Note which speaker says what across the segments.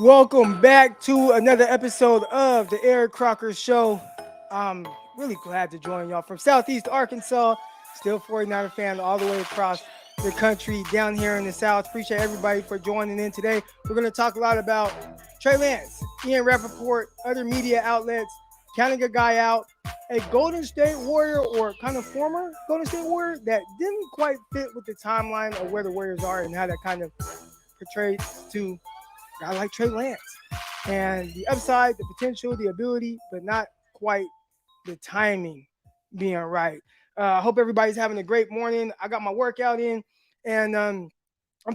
Speaker 1: Welcome back to another episode of the Eric Crocker Show. I'm really glad to join y'all from Southeast Arkansas. Still 49er fan all the way across the country down here in the South. Appreciate everybody for joining in today. We're going to talk a lot about Trey Lance, Ian Rapoport, other media outlets, counting a guy out, a Golden State Warrior or kind of former Golden State Warrior that didn't quite fit with the timeline of where the Warriors are and how that kind of portrayed to a guy like Trey Lance. And the upside, the potential, the ability, but not quite the timing being right. I hope everybody's having a great morning. I got my workout in and I'm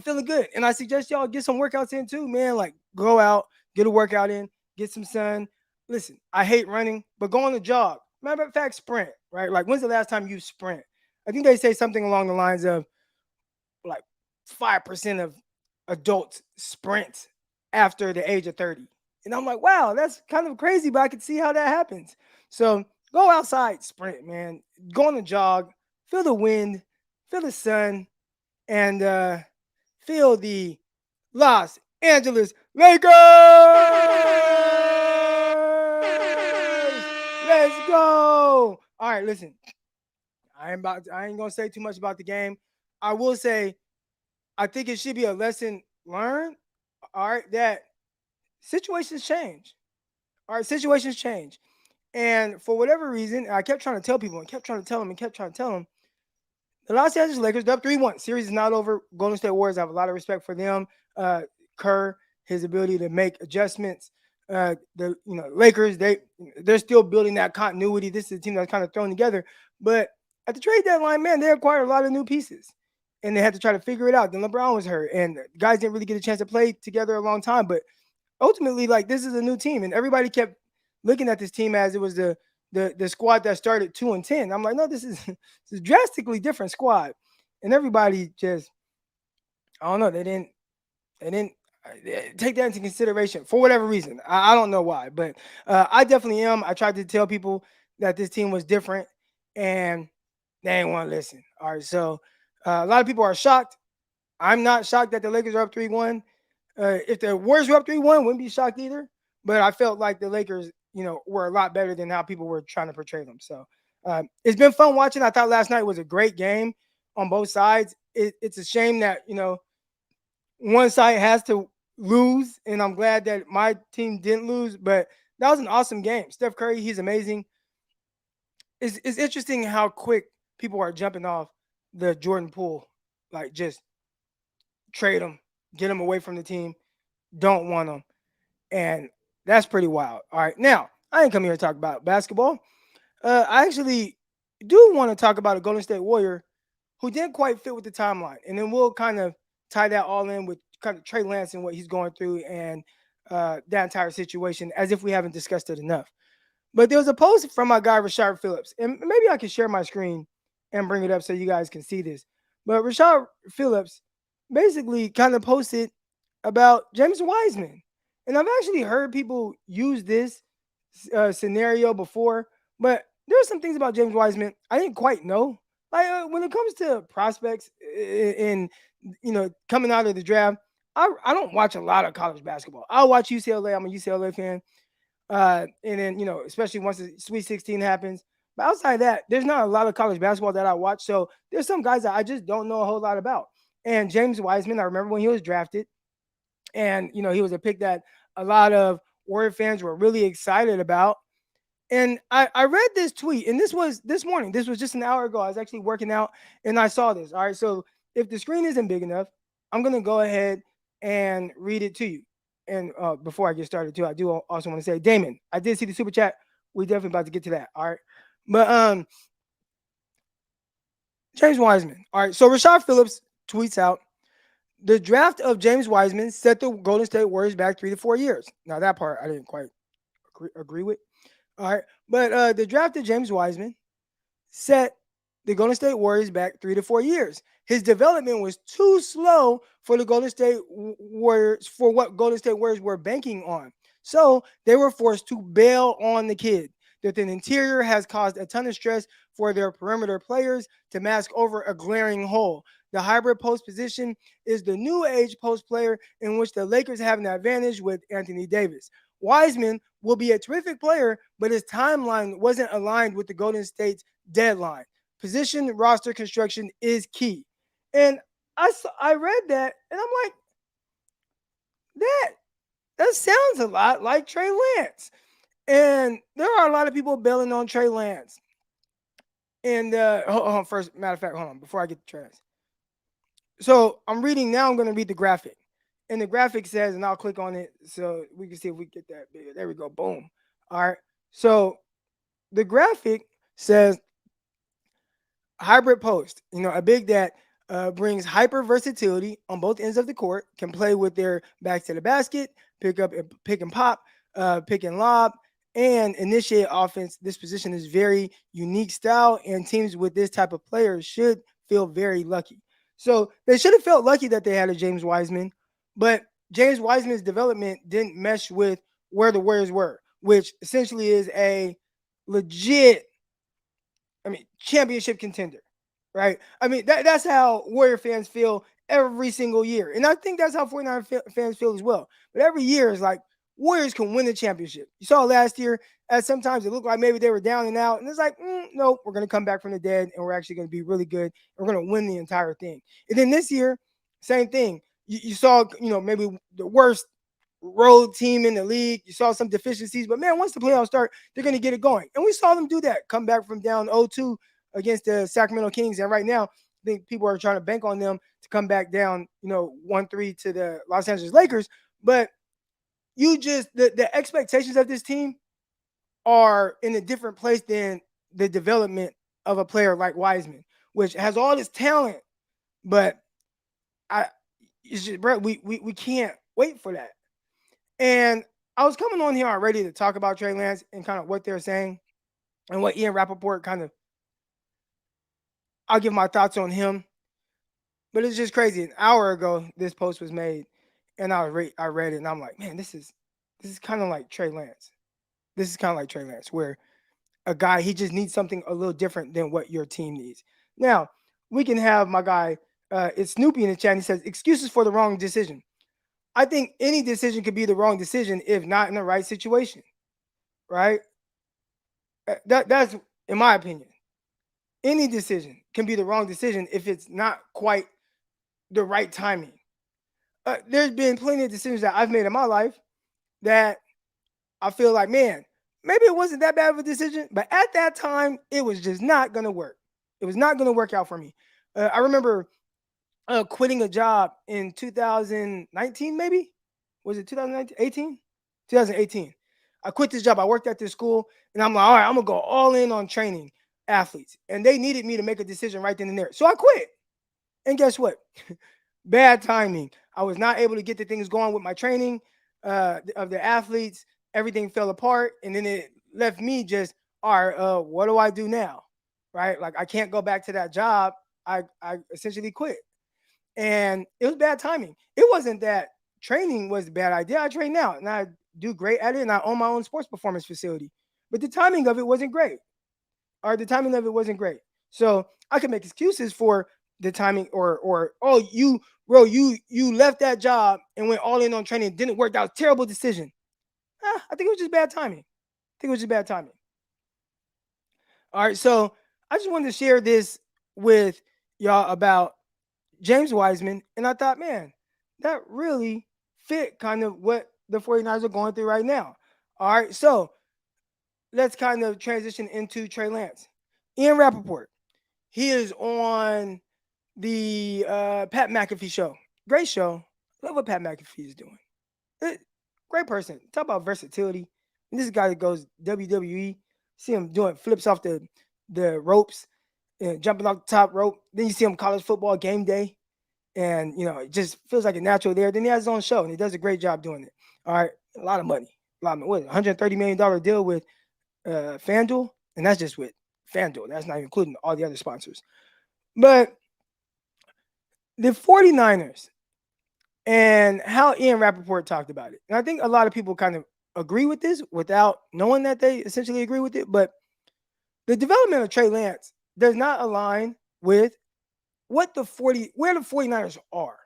Speaker 1: feeling good. And I suggest y'all get some workouts in too, man. Like go out, get a workout in, get some sun. Listen, I hate running, but go on a jog. Matter of fact, sprint, right? Like when's the last time you sprint? I think they say something along the lines of like 5% of adults sprint after the age of 30. And I'm like, wow, that's kind of crazy, but I can see how that happens. So go outside, sprint, man. Go on a jog, feel the wind, feel the sun, and feel the Los Angeles Lakers. Let's go. All right, listen. I ain't gonna say too much about the game. I will say I think it should be a lesson learned. All right, that situations change. All right, situations change. And for whatever reason, I kept trying to tell people and kept trying to tell them and kept trying to tell them. The Los Angeles Lakers, they're up 3-1. Series is not over. Golden State Warriors, I have a lot of respect for them. Kerr, his ability to make adjustments. Lakers, they're still building that continuity. This is a team that's kind of thrown together. But at the trade deadline, man, they acquired a lot of new pieces. And they had to try to figure it out. Then LeBron was hurt. And guys didn't really get a chance to play together a long time. But ultimately, like this is a new team, and everybody kept looking at this team as it was the squad that started 2-10. I'm like, no, this is a drastically different squad, and everybody just, I don't know, they didn't take that into consideration for whatever reason. I don't know why, but I definitely am. I tried to tell people that this team was different, and they ain't want to listen. All right, so a lot of people are shocked. I'm not shocked that the Lakers are up 3-1. If the Warriors were up 3-1, wouldn't be shocked either. But I felt like the Lakers, were a lot better than how people were trying to portray them. So it's been fun watching. I thought last night was a great game on both sides. It's a shame that, one side has to lose. And I'm glad that my team didn't lose. But that was an awesome game. Steph Curry, he's amazing. It's interesting how quick people are jumping off the Jordan Poole. Like just trade him, get him away from the team, don't want him. And that's pretty wild. All right. Now, I ain't come here to talk about basketball. I actually do want to talk about a Golden State Warrior who didn't quite fit with the timeline. And then we'll kind of tie that all in with kind of Trey Lance and what he's going through and that entire situation as if we haven't discussed it enough. But there was a post from my guy, Rashard Phillips. And maybe I can share my screen and bring it up so you guys can see this. But Rashard Phillips basically kind of posted about James Wiseman. And I've actually heard people use this scenario before, but there are some things about James Wiseman I didn't quite know. Like when it comes to prospects in coming out of the draft, I don't watch a lot of college basketball. I watch UCLA. I'm a UCLA fan, and then especially once the Sweet 16 happens. But outside of that, there's not a lot of college basketball that I watch. So there's some guys that I just don't know a whole lot about. And James Wiseman, I remember when he was drafted, and he was a pick that a lot of Warrior fans were really excited about. And I read this tweet, and this was this morning. This was just an hour ago. I was actually working out, and I saw this. All right, so if the screen isn't big enough, I'm gonna go ahead and read it to you. And before I get started, too, I do also want to say, Damon, I did see the super chat. We definitely about to get to that. All right, but James Wiseman. All right, so Rashard Phillips tweets out, the draft of James Wiseman set the Golden State Warriors back 3 to 4 years. Now, that part I didn't quite agree with. All right. But the draft of James Wiseman set the Golden State Warriors back 3 to 4 years. His development was too slow for the Golden State Warriors, for what Golden State Warriors were banking on. So they were forced to bail on the kid. The thin interior has caused a ton of stress for their perimeter players to mask over a glaring hole. The hybrid post position is the new age post player in which the Lakers have an advantage with Anthony Davis. Wiseman will be a terrific player, but his timeline wasn't aligned with the Golden State's deadline. Position roster construction is key. And I read that and I'm like, that that sounds a lot like Trey Lance. And there are a lot of people bailing on Trey Lance. And hold on, first, matter of fact, hold on, before I get to Trey Lance. So I'm reading now, I'm going to read the graphic. And the graphic says, and I'll click on it so we can see if we get that bigger. There we go. Boom. All right. So the graphic says hybrid post, a big that brings hyper versatility on both ends of the court, can play with their backs to the basket, pick and pop, pick and lob, and initiate offense. This position is very unique style, and teams with this type of player should feel very lucky. So they should have felt lucky that they had a James Wiseman, but James Wiseman's development didn't mesh with where the Warriors were, which essentially is a legit, championship contender, right? That's how Warrior fans feel every single year. And I think that's how 49 fans feel as well. But every year is like Warriors can win the championship. You saw last year, as sometimes it looked like maybe they were down and out. And it's like, no, we're going to come back from the dead and we're actually going to be really good. And we're going to win the entire thing. And then this year, same thing. You saw, maybe the worst road team in the league. You saw some deficiencies, but man, once the playoffs start, they're going to get it going. And we saw them do that, come back from down 0-2 against the Sacramento Kings. And right now, I think people are trying to bank on them to come back down, 1-3 to the Los Angeles Lakers. But the expectations of this team are in a different place than the development of a player like Wiseman, which has all this talent, but it's just, bro, we can't wait for that. And I was coming on here already to talk about Trey Lance and kind of what they're saying and what Ian Rapoport I'll give my thoughts on him. But it's just crazy. An hour ago, this post was made, and I read it, and I'm like, man, this is kind of like Trey Lance. This is kind of like Trey Lance, where a guy, he just needs something a little different than what your team needs. Now, we can have my guy, it's Snoopy in the chat, and he says, excuses for the wrong decision. I think any decision could be the wrong decision if not in the right situation, right? That's in my opinion. Any decision can be the wrong decision if it's not quite the right timing. There's been plenty of decisions that I've made in my life that I feel like, man, maybe it wasn't that bad of a decision, but at that time, it was just not going to work. It was not going to work out for me. I remember quitting a job in 2019, maybe? Was it 2018? 2018. I quit this job. I worked at this school, and I'm like, all right, I'm going to go all in on training athletes. And they needed me to make a decision right then and there. So I quit. And guess what? Bad timing. I was not able to get the things going with my training of the athletes. Everything fell apart. And then it left me just, all right, what do I do now? Right? Like, I can't go back to that job. I essentially quit. And it was bad timing. It wasn't that training was a bad idea. I train now and I do great at it, and I own my own sports performance facility. But the timing of it wasn't great. The timing of it wasn't great. So I can make excuses for the timing, or oh, you left that job and went all in on training. It didn't work. That was a terrible decision. I think it was just bad timing. All right, so I just wanted to share this with y'all about James Wiseman, and I thought, man, that really fit kind of what the 49ers are going through right now. All right, so let's kind of transition into Trey Lance. Ian Rapoport, he is on the Pat McAfee show. Great show. Love what Pat McAfee is doing. Great person. Talk about versatility. And this guy that goes WWE. See him doing flips off the ropes and jumping off the top rope. Then you see him college football game day. And, it just feels like a natural there. Then he has his own show, and he does a great job doing it. All right. A lot of money. What, $130 million deal with FanDuel? And that's just with FanDuel. That's not including all the other sponsors. But the 49ers and how Ian Rapoport talked about it. And I think a lot of people kind of agree with this without knowing that they essentially agree with it, but the development of Trey Lance does not align with where the 49ers are.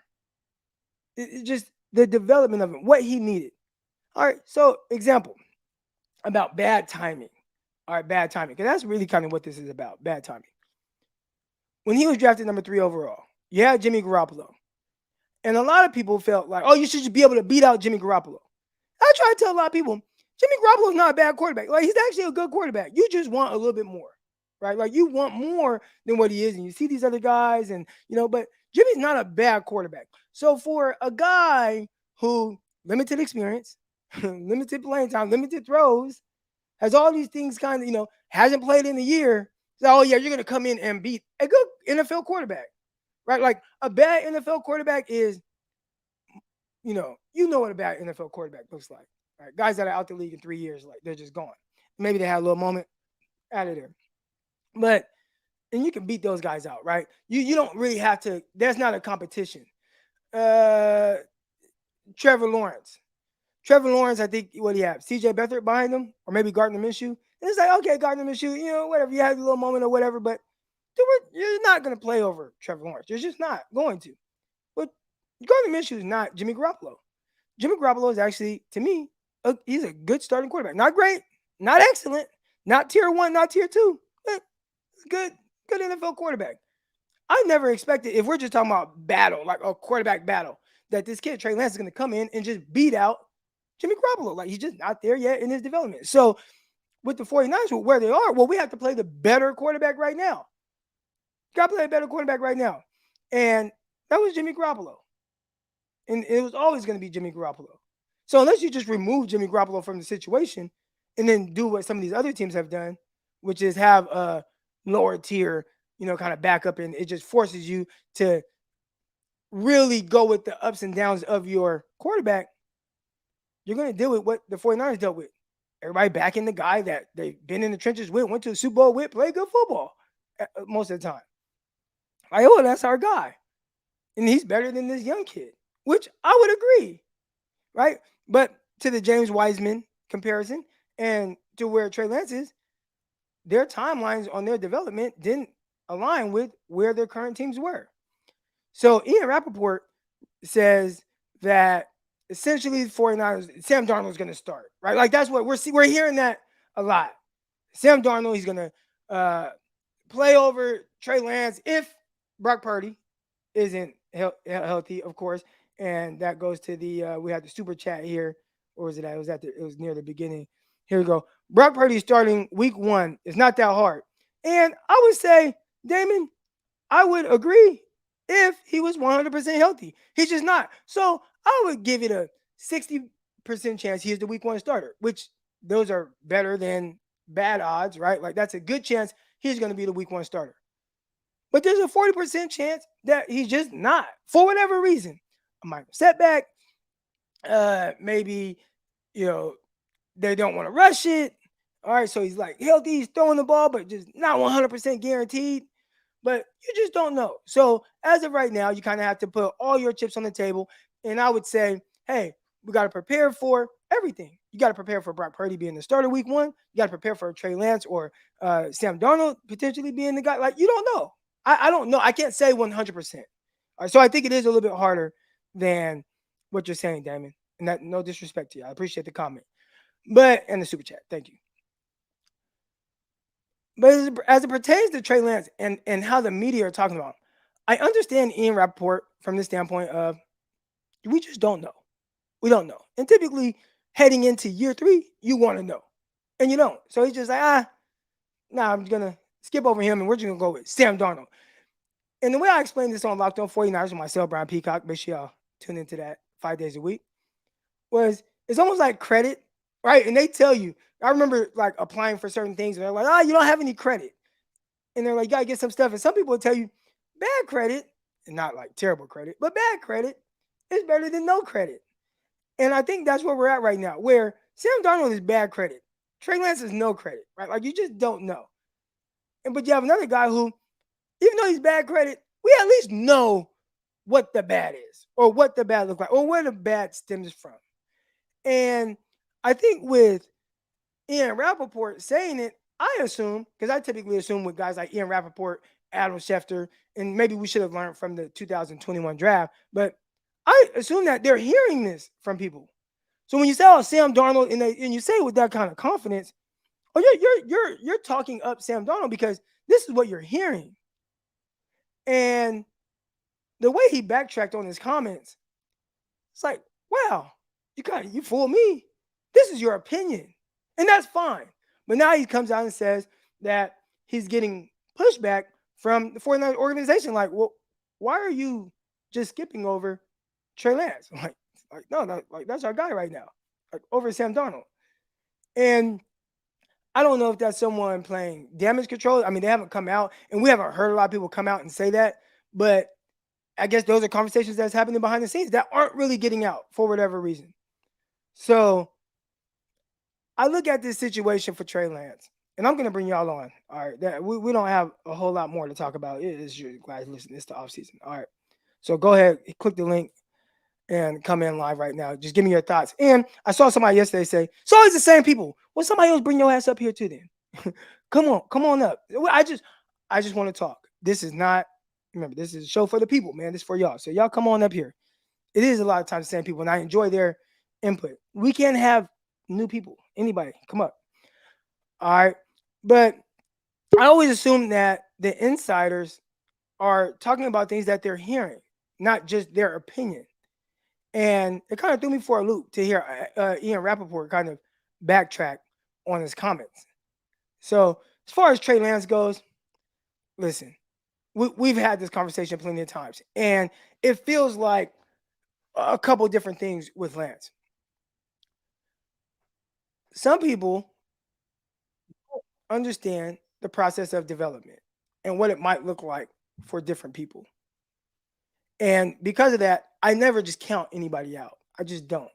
Speaker 1: It just the development of him, what he needed. All right, so example about bad timing. All right, bad timing, because that's really kind of what this is about, bad timing. When he was drafted number 3 overall, you had Jimmy Garoppolo. And a lot of people felt like, oh, you should just be able to beat out Jimmy Garoppolo. I try to tell a lot of people, Jimmy Garoppolo is not a bad quarterback. Like, he's actually a good quarterback. You just want a little bit more, right? Like, you want more than what he is. And you see these other guys, and, but Jimmy's not a bad quarterback. So for a guy who limited experience, limited playing time, limited throws, has all these things kind of, hasn't played in a year. So, oh, yeah, you're going to come in and beat a good NFL quarterback, right? Like, a bad NFL quarterback is, you know what a bad NFL quarterback looks like, right? Guys that are out the league in 3 years, like, they're just gone. Maybe they had a little moment out of there. But, and you can beat those guys out, right? You don't really have to, there's not a competition. Trevor Lawrence, I think, what do you have? CJ Beathard behind him, or maybe Gardner Minshew. And it's like, okay, Gardner Minshew, whatever. You had a little moment or whatever, but you're not going to play over Trevor Lawrence. You're just not going to. But Gardner Minshew is not Jimmy Garoppolo. Jimmy Garoppolo is actually, to me, he's a good starting quarterback. Not great, not excellent, not tier 1, not tier 2, but good NFL quarterback. I never expected, if we're just talking about battle, like a quarterback battle, that this kid, Trey Lance, is going to come in and just beat out Jimmy Garoppolo. Like, he's just not there yet in his development. So with the 49ers, where they are, well, we have to play the better quarterback right now. Got to play a better quarterback right now. And that was Jimmy Garoppolo. And it was always going to be Jimmy Garoppolo. So unless you just remove Jimmy Garoppolo from the situation and then do what some of these other teams have done, which is have a lower tier, kind of backup, and it just forces you to really go with the ups and downs of your quarterback, you're going to deal with what the 49ers dealt with. Everybody backing the guy that they've been in the trenches with, went to the Super Bowl with, played good football most of the time. Like, oh, that's our guy. And he's better than this young kid, which I would agree, right? But to the James Wiseman comparison and to where Trey Lance is, their timelines on their development didn't align with where their current teams were. So Ian Rapoport says that essentially the 49ers, Sam Darnold is going to start, right? Like, that's what we're hearing that a lot. Sam Darnold, he's going to play over Trey Lance if Brock Purdy isn't healthy, of course. And that goes to the we had the super chat here. Or was it at? It was near the beginning. Here we go. Brock Purdy starting week 1 is not that hard. And I would say, Damon, I would agree if he was 100% healthy. He's just not. So I would give it a 60% chance he is the week 1 starter, which those are better than bad odds, right? Like, that's a good chance he's going to be the week 1 starter. But there's a 40% chance that he's just not, for whatever reason. A minor setback, maybe, they don't want to rush it. All right, so he's like healthy, he's throwing the ball, but just not 100% guaranteed. But you just don't know. So as of right now, you kind of have to put all your chips on the table. And I would say, hey, we got to prepare for everything. You got to prepare for Brock Purdy being the starter week 1. You got to prepare for Trey Lance or Sam Darnold potentially being the guy. Like, you don't know. I don't know. I can't say 100%. All right, so I think it is a little bit harder than what you're saying, Damon. And that, no disrespect to you. I appreciate the comment. And the super chat. Thank you. But as it pertains to Trey Lance and how the media are talking about him, I understand Ian Rapoport from the standpoint of we just don't know. We don't know. And typically, heading into year 3, you want to know. And you don't. So he's just like, I'm going to skip over him and we're just going to go with Sam Darnold. And the way I explained this on Locked On 49ers with myself, Brian Peacock, make sure y'all tune into that 5 days a week, was it's almost like credit, right? And they tell you, I remember like applying for certain things and they're like, you don't have any credit. And they're like, you got to get some stuff. And some people will tell you bad credit, and not like terrible credit, but bad credit is better than no credit. And I think that's where we're at right now, where Sam Darnold is bad credit. Trey Lance is no credit, right? Like, you just don't know. But you have another guy who, even though he's bad credit, we at least know what the bad is or what the bad looks like or where the bad stems from. And I think with Ian Rapoport saying it, I assume, because I typically assume with guys like Ian Rapoport, Adam Schefter, and maybe we should have learned from the 2021 draft, but I assume that they're hearing this from people. So when you say, "Oh, Sam Darnold," and you say it with that kind of confidence, oh, you're talking up Sam Darnold because this is what you're hearing. And the way he backtracked on his comments, it's like, wow, you fooled me. This is your opinion. And that's fine. But now he comes out and says that he's getting pushback from the 49ers organization. Like, well, why are you just skipping over Trey Lance? Like no, like that's our guy right now. Like over Sam Darnold. And I don't know if that's someone playing damage control. I mean, they haven't come out, and we haven't heard a lot of people come out and say that. But I guess those are conversations that's happening behind the scenes that aren't really getting out for whatever reason. So I look at this situation for Trey Lance, and I'm going to bring y'all on. All right, that we don't have a whole lot more to talk about. It is your guys listen. It's the off season. All right, so go ahead, click the link, and come in live right now. Just give me your thoughts. And I saw somebody yesterday say, "It's always the same people." Well, somebody else bring your ass up here too. Then, come on up. I just want to talk. This is not. Remember, this is a show for the people, man. This is for y'all. So y'all come on up here. It is a lot of times the same people, and I enjoy their input. We can have new people. Anybody, come up. All right. But I always assume that the insiders are talking about things that they're hearing, not just their opinion. And it kind of threw me for a loop to hear Ian Rapoport kind of backtrack on his comments. So as far as Trey Lance goes, listen, we've had this conversation plenty of times, and it feels like a couple different things with Lance. Some people understand the process of development and what it might look like for different people. And because of that, I never just count anybody out. I just don't.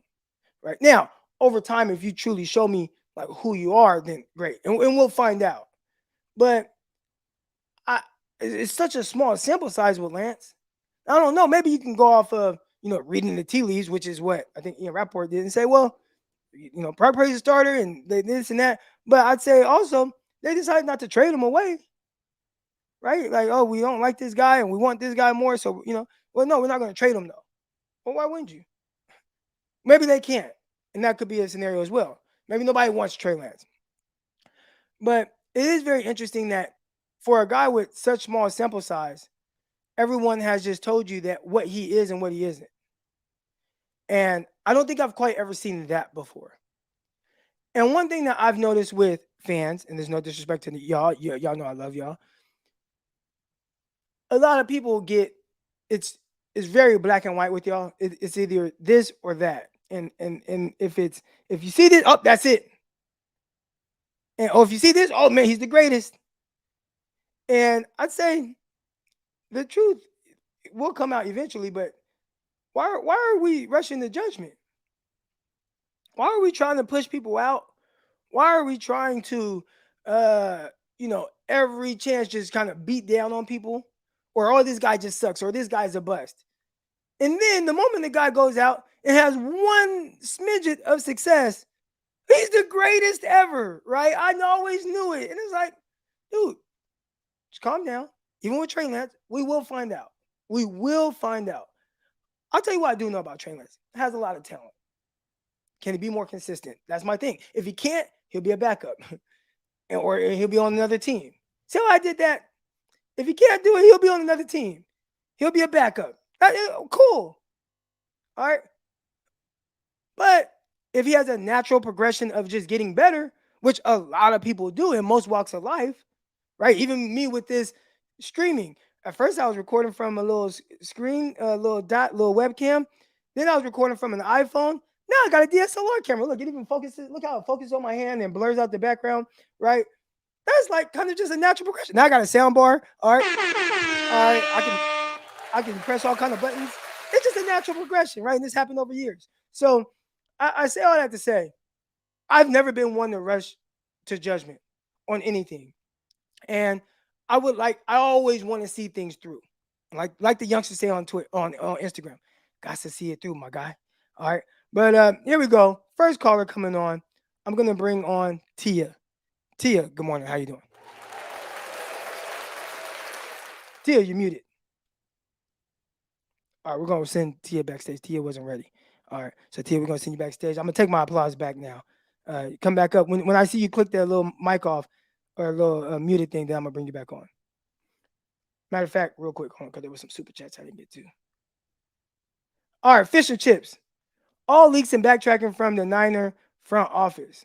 Speaker 1: Right now, over time, if you truly show me like who you are, then great, and we'll find out. But I, it's such a small sample size with Lance. I don't know. Maybe you can go off of reading the tea leaves, which is what I think Ian Rapport did, and say, well, Park Praise a starter and this and that. But I'd say also they decided not to trade him away, right? Like, oh, we don't like this guy and we want this guy more, so well, no, we're not going to trade him though. Well, why wouldn't you? Maybe they can't, and that could be a scenario as well. Maybe nobody wants Trey Lance, but it is very interesting that for a guy with such small sample size, everyone has just told you that what he is and what he isn't. And I don't think I've quite ever seen that before. And one thing that I've noticed with fans, and there's no disrespect to y'all, y'all know I love y'all. A lot of people get it's very black and white with y'all. It's either this or that. And if you see this, oh, that's it. And if you see this, oh man, he's the greatest. And I'd say the truth will come out eventually, but why are we rushing to judgment? Why are we trying to push people out? Why are we trying to every chance just kind of beat down on people? Or oh, this guy just sucks, or this guy's a bust. And then the moment the guy goes out and has one smidget of success, he's the greatest ever, right? I always knew it. And it's like, dude, just calm down. Even with Trey Lance, we will find out. We will find out. I'll tell you what I do know about Trey Lance. He has a lot of talent. Can he be more consistent? That's my thing. If he can't, he'll be a backup. Or he'll be on another team. See how I did that? If he can't do it, he'll be on another team. He'll be a backup. Cool. All right. But if he has a natural progression of just getting better, which a lot of people do in most walks of life, right? Even me with this streaming. At first, I was recording from a little screen, a little webcam. Then I was recording from an iPhone. Now I got a DSLR camera. Look, it even focuses. Look how it focuses on my hand and blurs out the background, right? That's like kind of just a natural progression. Now I got a sound bar. All right. I can press all kind of buttons. It's just a natural progression, right? And this happened over years. So I say all that to say, I've never been one to rush to judgment on anything. And I always want to see things through. Like the youngsters say on Twitter, on Instagram. Got to see it through, my guy. All right. But here we go. First caller coming on. I'm gonna bring on Tia. Tia, good morning. How you doing? Tia, you're muted. All right, we're gonna send Tia backstage. Tia wasn't ready. All right, so Tia, we're gonna send you backstage. I'm gonna take my applause back now. Come back up when I see you click that little mic off or a little muted thing. Then I'm gonna bring you back on. Matter of fact, real quick, hold on, because there was some super chats I didn't get to. All right, fish and chips. All leaks and backtracking from the Niner front office.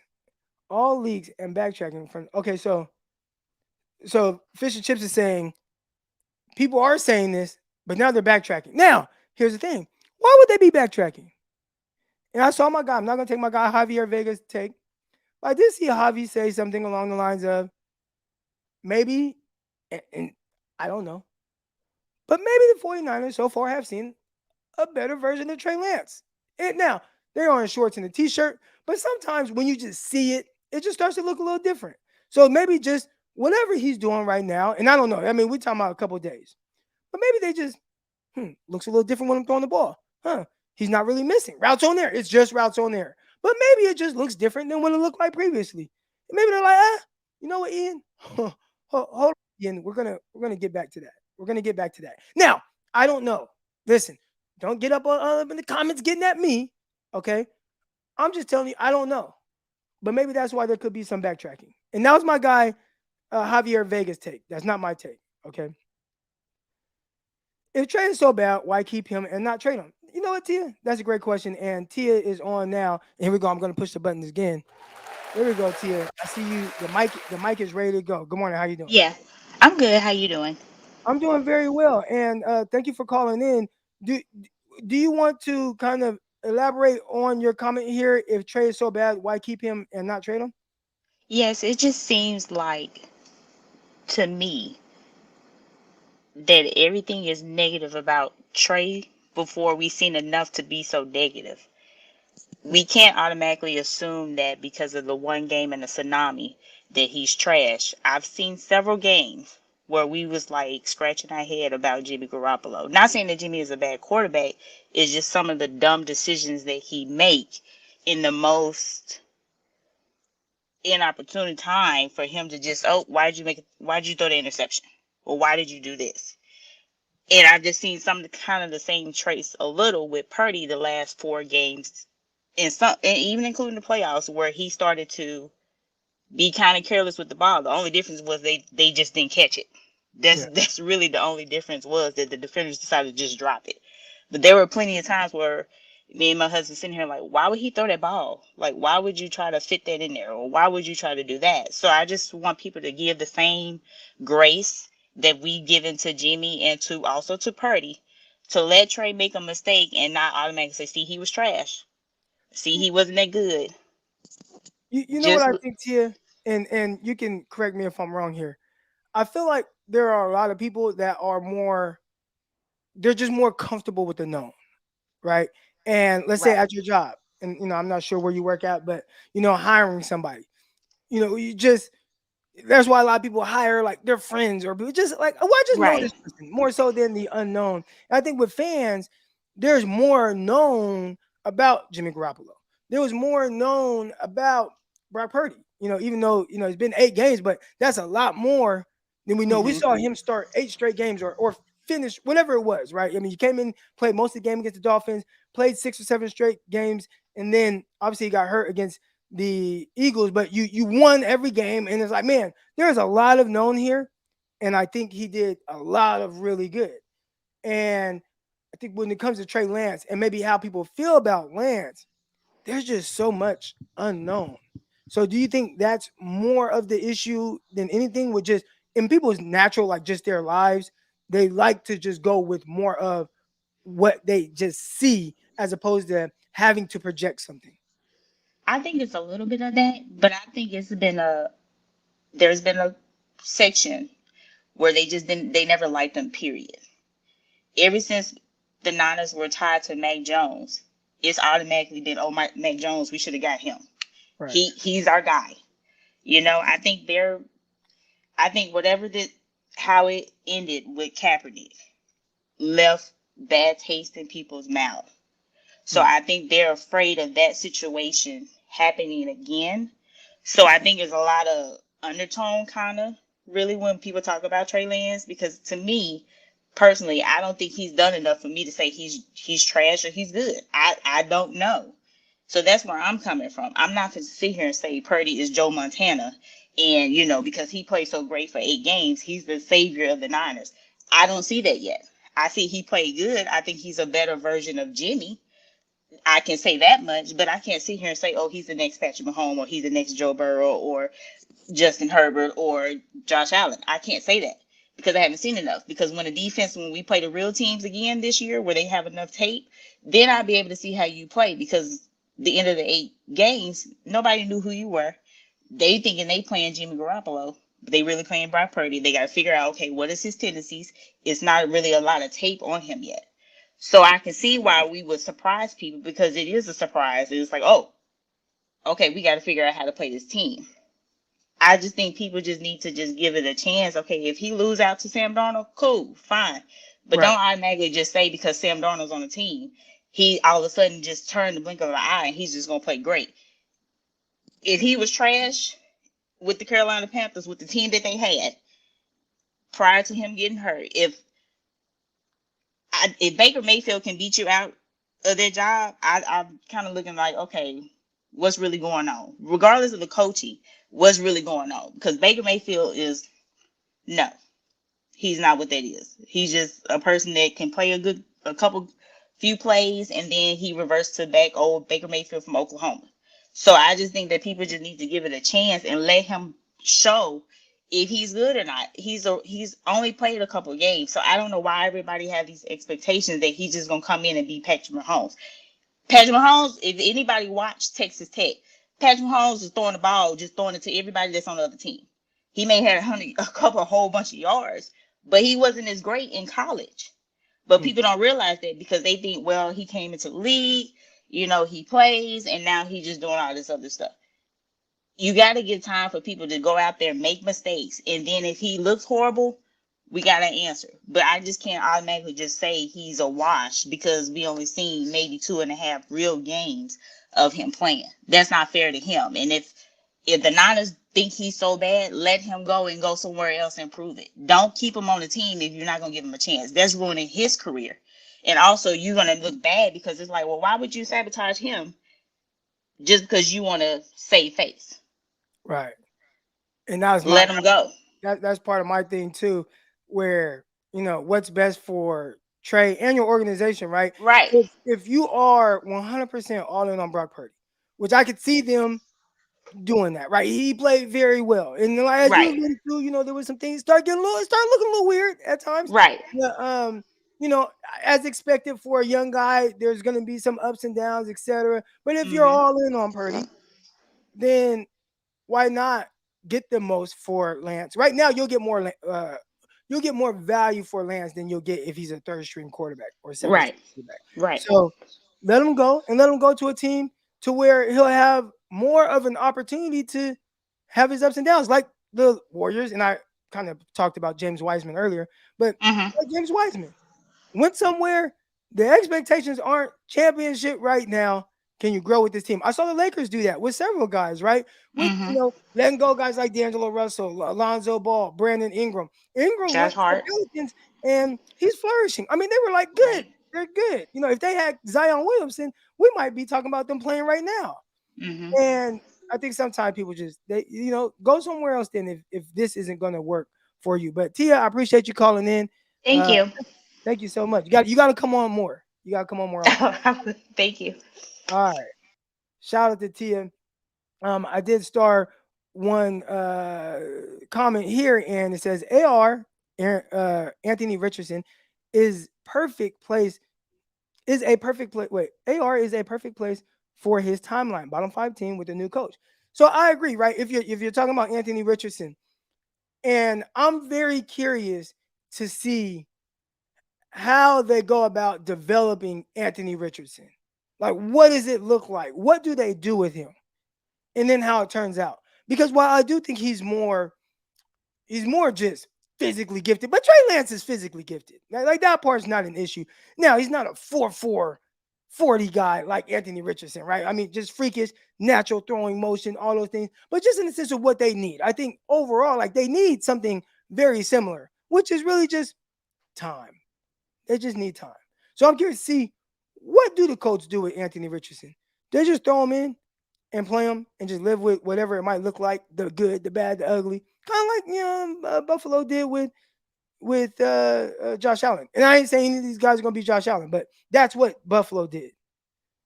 Speaker 1: All leaks and backtracking from. Okay, so fish and chips is saying people are saying this, but now they're backtracking. Now, here's the thing: why would they be backtracking? And I saw my guy. I'm not gonna take my guy Javier Vega's take. But I did see Javi say something along the lines of maybe, and I don't know, but maybe the 49ers so far have seen a better version of Trey Lance. And now they're on shorts and a t-shirt, but sometimes when you just see it, it just starts to look a little different. So maybe just whatever he's doing right now, and I don't know. I mean, we're talking about a couple of days, but maybe they just looks a little different when I'm throwing the ball. He's not really missing routes on there. It's just routes on there. But maybe it just looks different than what it looked like previously. And maybe they're like, you know what, Ian? Hold on, Ian. We're gonna get back to that. We're gonna get back to that. Now, I don't know. Listen, don't get up in the comments getting at me. Okay, I'm just telling you, I don't know. But maybe that's why there could be some backtracking. And that was my guy, Javier Vega's take. That's not my take. Okay. If Trey is so bad, why keep him and not trade him? You know what, Tia? That's a great question. And Tia is on now. And here we go. I'm going to push the buttons again. There we go, Tia. I see you. The mic is ready to go. Good morning. How you doing?
Speaker 2: Yeah, I'm good. How you doing?
Speaker 1: I'm doing very well. And thank you for calling in. Do do you want to kind of elaborate on your comment here? If Trey is so bad, why keep him and not trade him?
Speaker 2: Yes, it just seems like to me that everything is negative about Trey before we seen enough to be so negative. We can't automatically assume that because of the one game and the tsunami that he's trash. I've seen several games where we was like scratching our head about Jimmy Garoppolo. Not saying that Jimmy is a bad quarterback, it's just some of the dumb decisions that he make in the most inopportune time for him to just, oh, why'd you throw the interception? Or why did you do this? And I've just seen some of the kind of the same traits a little with Purdy the last 4 games, and even including the playoffs, where he started to be kind of careless with the ball. The only difference was they just didn't catch it. That's
Speaker 1: Yeah.
Speaker 2: that's really the only difference, was that the defenders decided to just drop it. But there were plenty of times where me and my husband sitting here like, why would he throw that ball? Like, why would you try to fit that in there? Or why would you try to do that? So I just want people to give the same grace that we given to Jimmy and to also to Purdy, to let Trey make a mistake and not automatically say, see, he was trash. See, he wasn't that good.
Speaker 1: You know what
Speaker 2: Just
Speaker 1: I think, Tia, and you can correct me if I'm wrong here. I feel like there are a lot of people that are more. They're just more comfortable with the known, right? And let's say
Speaker 2: right.
Speaker 1: at your job, and I'm not sure where you work at, but hiring somebody, you just that's why a lot of people hire like their friends or people just like, oh, I just know
Speaker 2: Right.
Speaker 1: this person more so than the unknown. And I think with fans, there's more known about Jimmy Garoppolo. There was more known about Brock Purdy. Even though it's been 8 games, but that's a lot more than we know. We
Speaker 2: Hmm.
Speaker 1: saw him start 8 straight games or finish whatever it was, right? I mean, he came in, played most of the game against the Dolphins, played 6 or 7 straight games, and then obviously he got hurt against the Eagles, but you won every game, and it's like, man, there's a lot of known here, and I think he did a lot of really good. And I think when it comes to Trey Lance and maybe how people feel about Lance, there's just so much unknown. So do you think that's more of the issue than anything with just in people's natural, like just their lives, they like to just go with more of what they just see as opposed to having to project something?
Speaker 2: I think it's a little bit of that, but I think there's been a section where they never liked him, period. Ever since the Niners were tied to Mac Jones, it's automatically been, oh, Mac Jones, we should have got him.
Speaker 1: Right.
Speaker 2: He's our guy. I think whatever how it ended with Kaepernick left bad taste in people's mouth. So I think they're afraid of that situation happening again. So I think there's a lot of undertone kind of really when people talk about Trey Lance, because to me personally, I don't think he's done enough for me to say he's trash or he's good. I don't know. So that's where I'm coming from. I'm not going to sit here and say Purdy is Joe Montana, and because he played so great for 8 games, he's the savior of the Niners. I don't see that yet. I see he played good. I think he's a better version of Jimmy. I can say that much, but I can't sit here and say, oh, he's the next Patrick Mahomes or he's the next Joe Burrow or Justin Herbert or Josh Allen. I can't say that because I haven't seen enough. Because when we play the real teams again this year where they have enough tape, then I'll be able to see how you play, because the end of the 8 games, nobody knew who you were. They thinking they playing Jimmy Garoppolo, but they really playing Brock Purdy. They got to figure out, okay, what is his tendencies? It's not really a lot of tape on him yet. So I can see why we would surprise people, because it is a surprise. It's like, oh, okay, we got to figure out how to play this team. I just think people just need to just give it a chance. Okay, if he lose out to Sam Darnold, cool, fine. But
Speaker 1: Right.
Speaker 2: don't automatically just say because Sam Darnold's on the team, he all of a sudden just turned the blink of an eye and he's just going to play great. If he was trash with the Carolina Panthers, with the team that they had prior to him getting hurt, if Baker Mayfield can beat you out of their job, I'm kind of looking like, okay, what's really going on? Regardless of the coaching, what's really going on? Because Baker Mayfield is no, he's not what that is. He's just a person that can play a couple, few plays, and then he reverts to back old Baker Mayfield from Oklahoma. So I just think that people just need to give it a chance and let him show if he's good or not. He's only played a couple of games, so I don't know why everybody have these expectations that he's just gonna come in and be Patrick Mahomes. Patrick Mahomes, if anybody watched Texas Tech, Patrick Mahomes is throwing the ball, just throwing it to everybody that's on the other team. He may have a whole bunch of yards, but he wasn't as great in college. But people don't realize that because they think, well, he came into the league, he plays, and now he's just doing all this other stuff. You got to give time for people to go out there and make mistakes. And then if he looks horrible, we got to answer. But I just can't automatically just say he's a wash because we only seen maybe 2.5 real games of him playing. That's not fair to him. And if the Niners think he's so bad, let him go and go somewhere else and prove it. Don't keep him on the team if you're not going to give him a chance. That's ruining his career. And also, you're going to look bad because it's like, well, why would you sabotage him just because you want to save face?
Speaker 1: Right. And that was
Speaker 2: Let him go.
Speaker 1: that's part of my thing too, where what's best for Trey and your organization, right?
Speaker 2: Right.
Speaker 1: If you are 100% all in on Brock Purdy, which I could see them doing that, right? He played very well, and like, as you
Speaker 2: Right.
Speaker 1: alluded to, there was some things start looking a little weird at times.
Speaker 2: Right.
Speaker 1: Yeah, you know, as expected for a young guy, there's going to be some ups and downs, etc. But if you're
Speaker 2: Mm-hmm.
Speaker 1: all in on Purdy, then why not get the most for Lance? Right now, you'll get more value for Lance than you'll get if he's a third string quarterback or second
Speaker 2: Right.
Speaker 1: string quarterback.
Speaker 2: Right.
Speaker 1: So let him go and let him go to a team to where he'll have more of an opportunity to have his ups and downs, like the Warriors. And I kind of talked about James Wiseman earlier, but
Speaker 2: Mm-hmm.
Speaker 1: like James Wiseman went somewhere. The expectations aren't championship right now. Can you grow with this team? I saw the Lakers do that with several guys, right? With
Speaker 2: Mm-hmm.
Speaker 1: letting go guys like D'Angelo Russell, Alonzo Ball, Brandon Ingram. Ingram
Speaker 2: Josh
Speaker 1: went to the
Speaker 2: Hart.
Speaker 1: Pelicans and he's flourishing. I mean, they were like good.
Speaker 2: Right.
Speaker 1: They're good. If they had Zion Williamson, we might be talking about them playing right now.
Speaker 2: Mm-hmm.
Speaker 1: And I think sometimes people just go somewhere else then if this isn't going to work for you. But Tia, I appreciate you calling in.
Speaker 2: Thank
Speaker 1: Uh,
Speaker 2: you.
Speaker 1: Thank you so much. You got to come on more. You got to come on more often.
Speaker 2: Thank you.
Speaker 1: All right. Shout out to Tia. I did star one comment here, and it says Anthony Richardson is perfect place is a perfect place. Wait, AR is a perfect place for his timeline. Bottom 5 team with a new coach. So I agree, right? If you're talking about Anthony Richardson, and I'm very curious to see how they go about developing Anthony Richardson. Like, what does it look like? What do they do with him? And then how it turns out. Because while I do think he's more just physically gifted, but Trey Lance is physically gifted. Like that part's not an issue. Now, he's not a 4'4", 40 guy like Anthony Richardson, right? I mean, just freakish, natural throwing motion, all those things, but just in the sense of what they need. I think overall, like they need something very similar, which is really just time. They just need time. So I'm curious to see what do the Colts do with Anthony Richardson? They just throw him in and play him and just live with whatever it might look like, the good, the bad, the ugly, kind of like Buffalo did with Josh Allen. And I ain't saying any of these guys are gonna be Josh Allen, but that's what Buffalo did.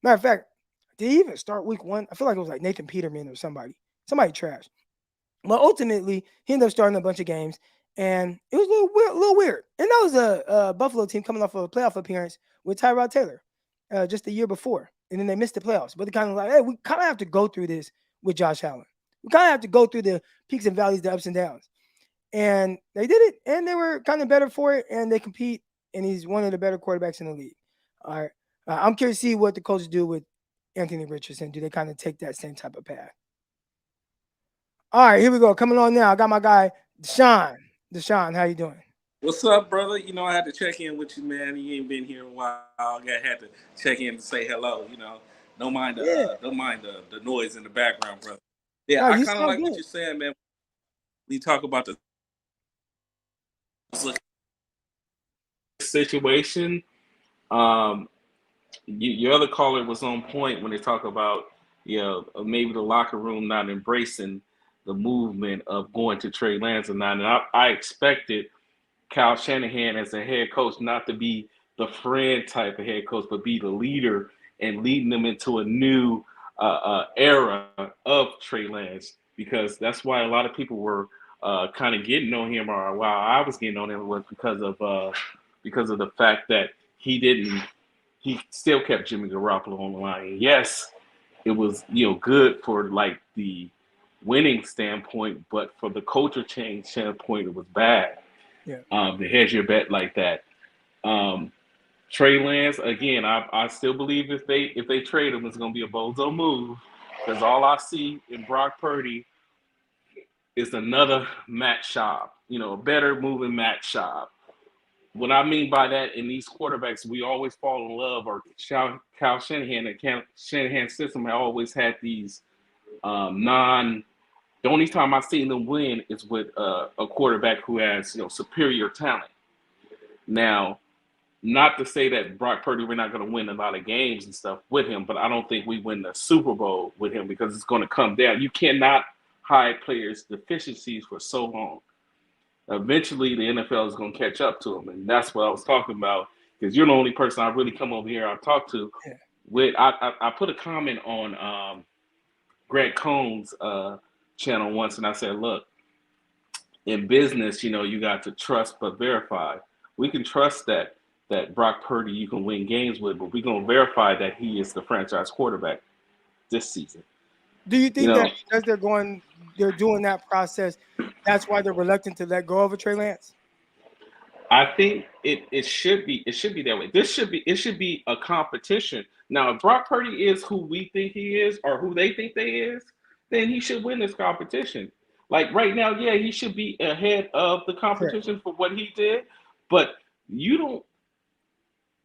Speaker 1: Matter of fact, did he even start week one? I feel like it was like Nathan Peterman or somebody trash. But ultimately, he ended up starting a bunch of games, and it was a little weird. And that was a Buffalo team coming off of a playoff appearance with Tyrod Taylor just the year before, and then they missed the playoffs. But they kind of like, hey, we kind of have to go through this with Josh Allen. We kind of have to go through the peaks and valleys, the ups and downs. And they did it, and they were kind of better for it, and they compete, and he's one of the better quarterbacks in the league. All right. I'm curious to see what the Colts do with Anthony Richardson. Do they kind of take that same type of path? All right, here we go. Coming on now. I got my guy, Deshaun. Deshaun, how you doing?
Speaker 3: What's up, brother? I had to check in with you, man. You ain't been here a while. I had to check in to say hello.
Speaker 1: Yeah.
Speaker 3: Don't mind the noise in the background, brother. Yeah,
Speaker 1: No,
Speaker 3: I
Speaker 1: you
Speaker 3: kind of
Speaker 1: sound
Speaker 3: like what
Speaker 1: good.
Speaker 3: you're saying, man. We talk about the situation. Um, your other caller was on point when they talk about maybe the locker room not embracing the movement of going to Trey Lance and not. And I expected Kyle Shanahan as a head coach not to be the friend type of head coach, but be the leader and leading them into a new era of Trey Lance, because that's why a lot of people were kind of getting on him, or while I was getting on him was because of the fact that he still kept Jimmy Garoppolo on the line. And yes, it was good for like the winning standpoint, but for the culture change standpoint, it was bad
Speaker 1: Yeah.
Speaker 3: to hedge your bet like that. Um, Trey Lance, again, I still believe if they trade him, it's going to be a bozo move, because all I see in Brock Purdy is another Matt Schaub, a better moving Matt Schaub. What I mean by that, in these quarterbacks, we always fall in love, or Kyle Shanahan and Shanahan system have always had these non. The only time I've seen them win is with a quarterback who has superior talent. Now, not to say that Brock Purdy, we're not going to win a lot of games and stuff with him, but I don't think we win the Super Bowl with him, because it's going to come down. You cannot hide players' deficiencies for so long. Eventually, the NFL is going to catch up to them, and that's what I was talking about. Because you're the only person I really come over here I've talked to.
Speaker 1: Yeah.
Speaker 3: I put a comment on Greg Cohn's channel once, and I said, look, in business, you got to trust but verify. We can trust that Brock Purdy you can win games with, but we're gonna verify that he is the franchise quarterback this season.
Speaker 1: Do you
Speaker 3: You
Speaker 1: think that
Speaker 3: know,
Speaker 1: because they're doing that process, that's why they're reluctant to let go of a Trey Lance?
Speaker 3: I think it should be that way. It should be a competition. Now, if Brock Purdy is who we think he is, or who they think they is, then he should win this competition. Like right now, yeah, he should be ahead of the
Speaker 1: Correct.
Speaker 3: competition for what he did. But you don't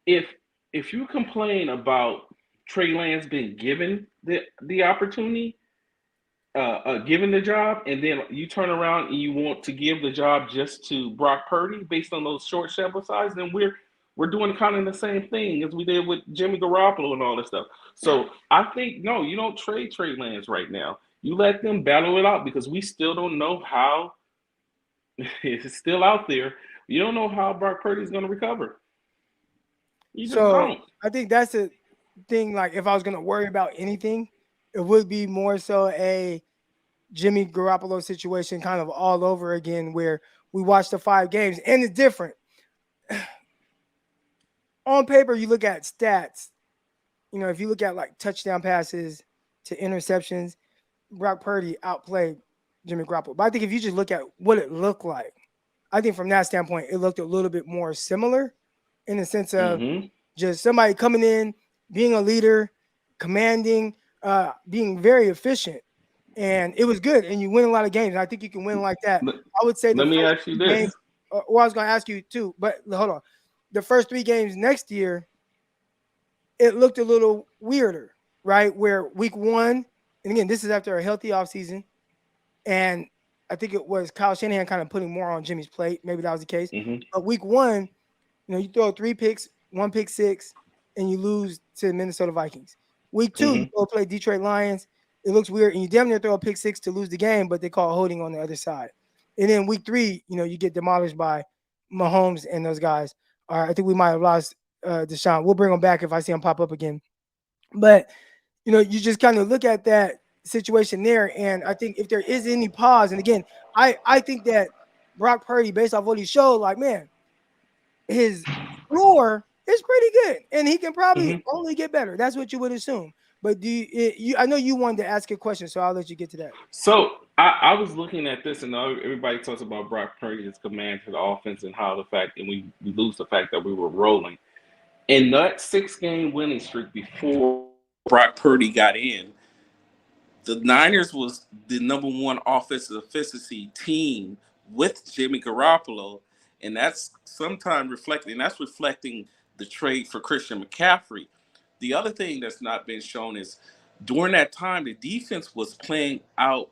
Speaker 3: if if you complain about Trey Lance being given the opportunity, given the job, and then you turn around and you want to give the job just to Brock Purdy based on those short sample size, then we're doing kind of the same thing as we did with Jimmy Garoppolo and all this stuff. So I think no, you don't trade Trey Lance right now. You let them battle it out, because we still don't know how it's still out there. You don't know how Brock Purdy is going to recover. You just
Speaker 1: So
Speaker 3: don't.
Speaker 1: I think that's the thing. Like, if I was gonna worry about anything, it would be more so a Jimmy Garoppolo situation, kind of all over again, where we watched the 5 games, and it's different. On paper, you look at stats. If you look at like touchdown passes to interceptions, Brock Purdy outplayed Jimmy Garoppolo. But I think if you just look at what it looked like, I think from that standpoint, it looked a little bit more similar in the sense of
Speaker 3: Mm-hmm.
Speaker 1: just somebody coming in, being a leader, commanding, being very efficient. And it was good. And you win a lot of games. And I think you can win like that.
Speaker 3: Let,
Speaker 1: I would say the
Speaker 3: let me
Speaker 1: first
Speaker 3: ask you
Speaker 1: 3 games,
Speaker 3: this.
Speaker 1: well, I was going to ask you too, but hold on. The first 3 games next year, it looked a little weirder, right? Where week one, and again, this is after a healthy offseason, and I think it was Kyle Shanahan kind of putting more on Jimmy's plate. Maybe that was the case.
Speaker 3: Mm-hmm.
Speaker 1: But week one, you throw 3 picks, 1 pick 6, and you lose to the Minnesota Vikings. Week two,
Speaker 3: Mm-hmm.
Speaker 1: you go play Detroit Lions. It looks weird, and you damn near throw a pick 6 to lose the game, but they call holding on the other side. And then week three, you get demolished by Mahomes and those guys. All right, I think we might have lost Deshaun. We'll bring him back if I see him pop up again. But you just kind of look at that situation there, and I think if there is any pause, and again, I think that Brock Purdy, based off what he showed, like man, his floor is pretty good, and he can probably
Speaker 3: Mm-hmm.
Speaker 1: only get better. That's what you would assume. But I know you wanted to ask a question, so I'll let you get to that.
Speaker 3: So I was looking at this, and everybody talks about Brock Purdy, his command to the offense, and how the fact, and we lose the fact that we were rolling. In that 6 game winning streak before Brock Purdy got in, the Niners was the number one offensive efficiency team with Jimmy Garoppolo, and that's reflecting the trade for Christian McCaffrey. The other thing that's not been shown is during that time the defense was playing out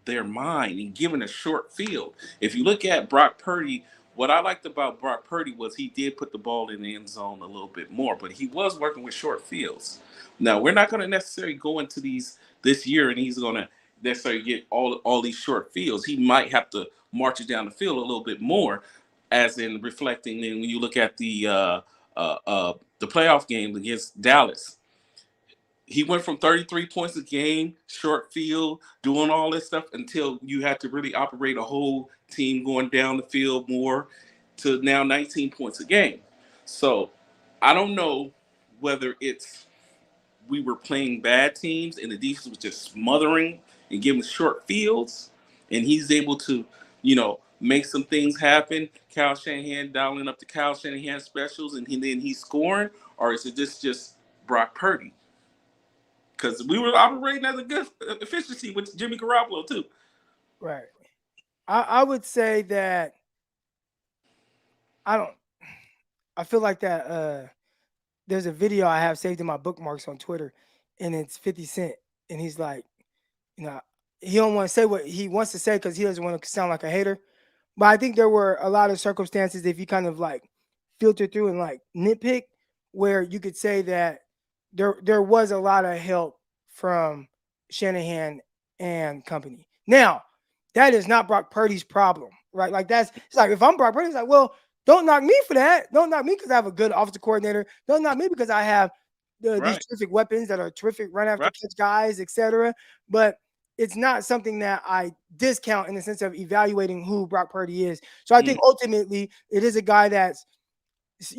Speaker 3: their mind and given a short field. If you look at Brock Purdy, what I liked about Brock Purdy was he did put the ball in the end zone a little bit more, but he was working with short fields. Now we're not going to necessarily go into these this year and he's going to necessarily get all these short fields. He might have to march it down the field a little bit more, as in reflecting. And when you look at the playoff game against Dallas, he went from 33 points a game, short field, doing all this stuff until you had to really operate a whole team going down the field more to now 19 points a game. So I don't know whether it's we were playing bad teams and the defense was just smothering and giving short fields, and he's able to, make some things happen. Kyle Shanahan dialing up the Kyle Shanahan specials, and then he's scoring, or is it just Brock Purdy? Because we were operating at a good efficiency with Jimmy Garoppolo too.
Speaker 1: Right. I would say that I don't. I feel like that. There's a video I have saved in my bookmarks on Twitter, and it's 50 Cent, and he's like, you know, he don't want to say what he wants to say because he doesn't want to sound like a hater. But I think there were a lot of circumstances if you kind of like filter through and like nitpick where you could say that there was a lot of help from Shanahan and company. Now, that is not Brock Purdy's problem, right? Like it's like if I'm Brock Purdy, it's like, well, don't knock me for that. Don't knock me because I have a good offensive coordinator. Don't knock me because I have these
Speaker 3: Right,
Speaker 1: terrific weapons that are terrific run after
Speaker 3: right.
Speaker 1: catch guys, etc. But it's not something that I discount in the sense of evaluating who Brock Purdy is. So I think
Speaker 3: Mm,
Speaker 1: ultimately it is a guy that's,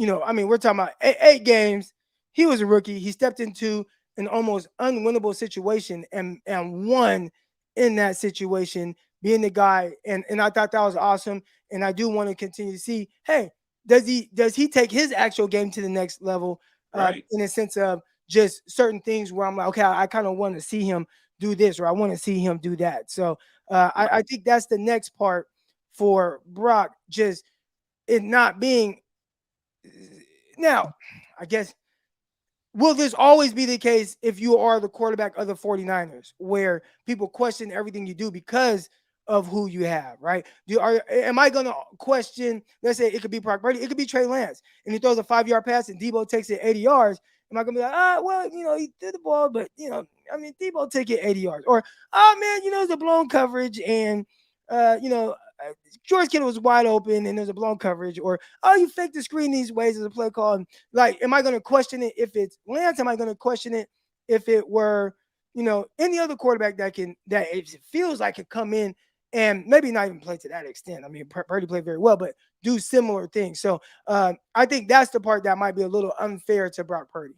Speaker 1: I mean, we're talking about 8 games. He was a rookie. He stepped into an almost unwinnable situation and won in that situation, being the guy. And I thought that was awesome. And I do want to continue to see, hey, does he take his actual game to the next level?
Speaker 3: right.
Speaker 1: In a sense of just certain things where I'm like, okay, I kind of want to see him do this or I want to see him do that. So I think that's the next part for Brock, just it not being now, I guess, will this always be the case if you are the quarterback of the 49ers, where people question everything you do because of who you have, right? Am I going to question, let's say it could be Brock Purdy, it could be Trey Lance, and he throws a 5 yard pass and Debo takes it 80 yards. Am I going to be like, well, he threw the ball, but, I mean, Debo take it 80 yards. Or, man, it's a blown coverage and, George Kittle was wide open and there's a blown coverage. Or, you faked the screen these ways as a play call. And like, am I going to question it if it's Lance? Am I going to question it if it were, any other quarterback that it feels like could come in and maybe not even play to that extent? I mean, Purdy played very well, but do similar things. So I think that's the part that might be a little unfair to Brock Purdy.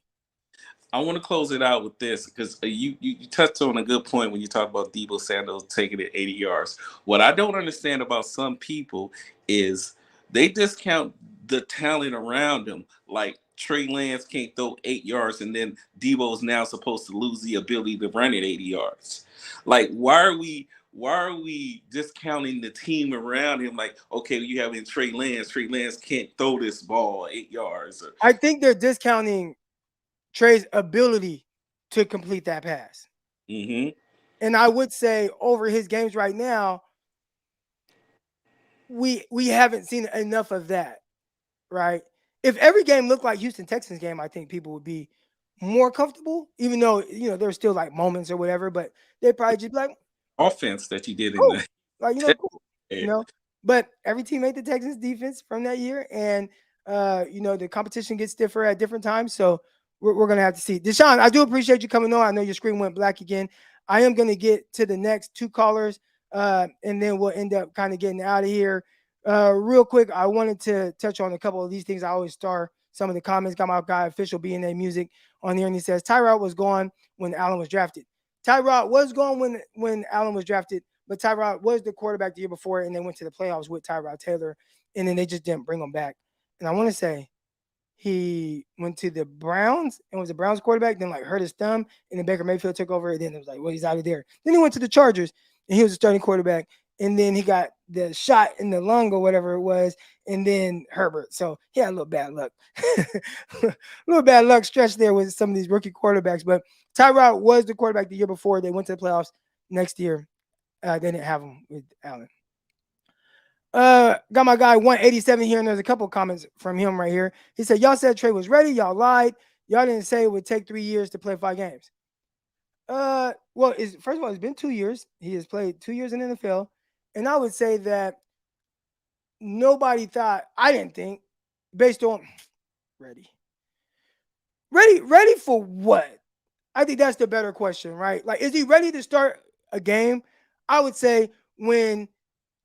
Speaker 3: I want to close it out with this because you touched on a good point when you talk about Debo Samuel taking it 80 yards. What I don't understand about some people is they discount the talent around him. Like Trey Lance can't throw 8 yards, and then Debo's now supposed to lose the ability to run it 80 yards. Like, why are we discounting the team around him? Like, okay, you have in Trey Lance. Trey Lance can't throw this ball 8 yards.
Speaker 1: I think they're discounting Trey's ability to complete that pass.
Speaker 3: Mm-hmm.
Speaker 1: And I would say over his games right now, we haven't seen enough of that, right? If every game looked like Houston Texans game, I think people would be more comfortable, even though there's still like moments or whatever, but they probably just be like,
Speaker 3: Offense that you did in
Speaker 1: cool,
Speaker 3: the
Speaker 1: like cool, you know. But every team made the Texans defense from that year, and the competition gets stiffer at different times. So we're gonna have to see. Deshaun, I do appreciate you coming on. I know your screen went black again. I am gonna get to the next two callers, and then we'll end up kind of getting out of here. Real quick, I wanted to touch on a couple of these things. I always star some of the comments. Got my guy official B&A music on here, and he says Tyrod was gone when Allen was drafted. Tyrod was gone when Allen was drafted, but Tyrod was the quarterback the year before, and they went to the playoffs with Tyrod Taylor, and then they just didn't bring him back. And I want to say he went to the Browns and was a Browns quarterback, then like hurt his thumb, and then Baker Mayfield took over, and then it was like, well, he's out of there. Then he went to the Chargers, and he was a starting quarterback, and then he got the shot in the lung or whatever it was, and then Herbert. So he had a little bad luck. A little bad luck stretch there with some of these rookie quarterbacks, but Tyrod was the quarterback the year before. They went to the playoffs next year. They didn't have him with Allen. Got my guy 187 here, and there's a couple comments from him right here. He said, y'all said Trey was ready. Y'all lied. Y'all didn't say it would take 3 years to play 5 games. Well, first of all, it's been 2 years. He has played 2 years in the NFL. And I would say that nobody thought, I didn't think, based on ready. Ready for what? I think that's the better question, right? Like, is he ready to start a game? I would say when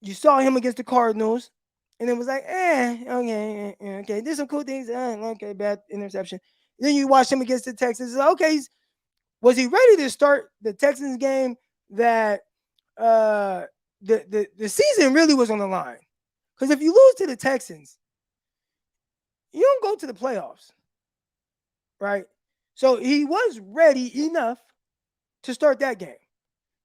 Speaker 1: you saw him against the Cardinals, and it was like, okay, there's some cool things. Okay, bad interception. Then you watch him against the Texans. Okay, was he ready to start the Texans game that the season really was on the line? Because if you lose to the Texans, you don't go to the playoffs, right? So he was ready enough to start that game.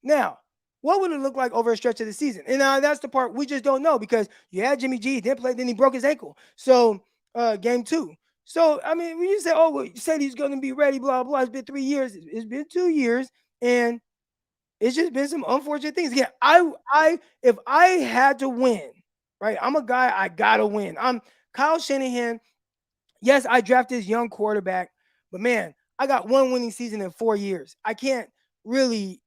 Speaker 1: Now, what would it look like over a stretch of the season? And that's the part we just don't know because you had Jimmy G, didn't play, then he broke his ankle. So game 2. So, I mean, when you say, oh, well, you said he's going to be ready, blah, blah, it's been 3 years. It's been 2 years, and it's just been some unfortunate things. Again, if I had to win, right, I'm a guy, I got to win. I'm Kyle Shanahan. Yes, I drafted this young quarterback, but, man, I got one winning season in 4 years. I can't really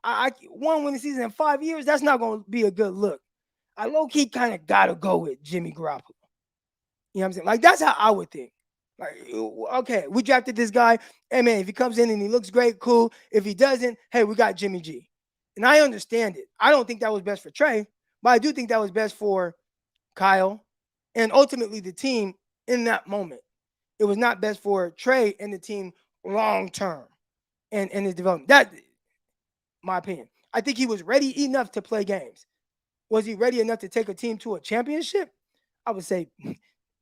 Speaker 1: I one winning season in 5 years, that's not going to be a good look. I low key kind of got to go with Jimmy Garoppolo. You know what I'm saying? Like, that's how I would think. Like, okay, we drafted this guy. Hey, man, if he comes in and he looks great, cool. If he doesn't, hey, we got Jimmy G. And I understand it. I don't think that was best for Trey, but I do think that was best for Kyle and ultimately the team in that moment. It was not best for Trey and the team long term and his development. That my opinion. I think he was ready enough to play games. Was he ready enough to take a team to a championship? I would say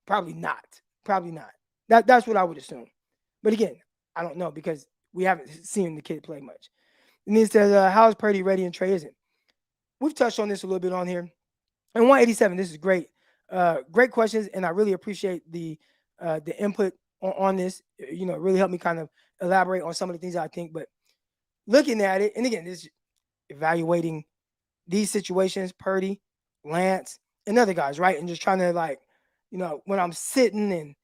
Speaker 1: probably not. Probably not. That's what I would assume. But again, I don't know because we haven't seen the kid play much. And he says, how is Purdy ready and Trey isn't? We've touched on this a little bit on here. And 187, this is great. Great questions, and I really appreciate the input on this. It really helped me kind of elaborate on some of the things I think. But looking at it, and again, this evaluating these situations, Purdy, Lance, and other guys, right? And just trying to when I'm sitting and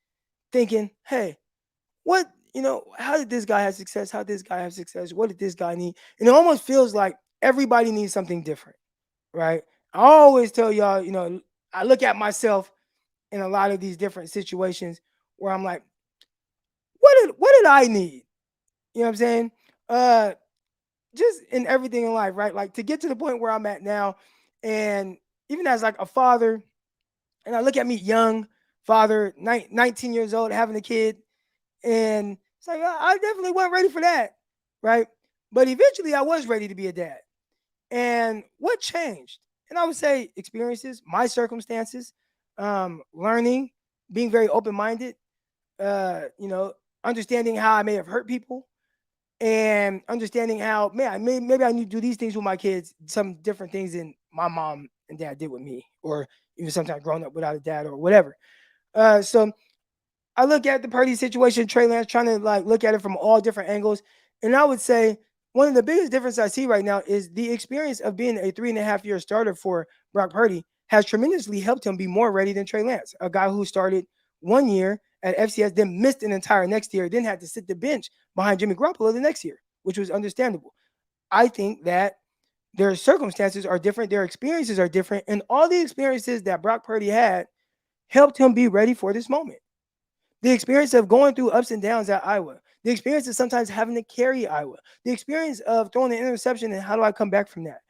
Speaker 1: thinking, hey, how did this guy have success? How did this guy have success? What did this guy need? And it almost feels like everybody needs something different, right? I always tell y'all, I look at myself in a lot of these different situations where I'm like, what did I need? You know what I'm saying? Just in everything in life, right? Like to get to the point where I'm at now, and even as like a father, and I look at me young father, 19 years old, having a kid, and it's like I definitely wasn't ready for that, right? But eventually I was ready to be a dad. And what changed? And I would say experiences, my circumstances, learning, being very open-minded, understanding how I may have hurt people, and understanding how, man, maybe I need to do these things with my kids, some different things than my mom and dad did with me, or even sometimes growing up without a dad or whatever. So I look at the Purdy situation, Trey Lance, trying to like look at it from all different angles, and I would say one of the biggest differences I see right now is the experience of being a 3.5 year starter for Brock Purdy has tremendously helped him be more ready than Trey Lance, a guy who started 1 year at FCS, then missed an entire next year, then had to sit the bench behind Jimmy Garoppolo the next year, which was understandable. I think that their circumstances are different, their experiences are different, and all the experiences that Brock Purdy had helped him be ready for this moment. The experience of going through ups and downs at Iowa, the experience of sometimes having to carry Iowa, the experience of throwing an interception and how do I come back from that?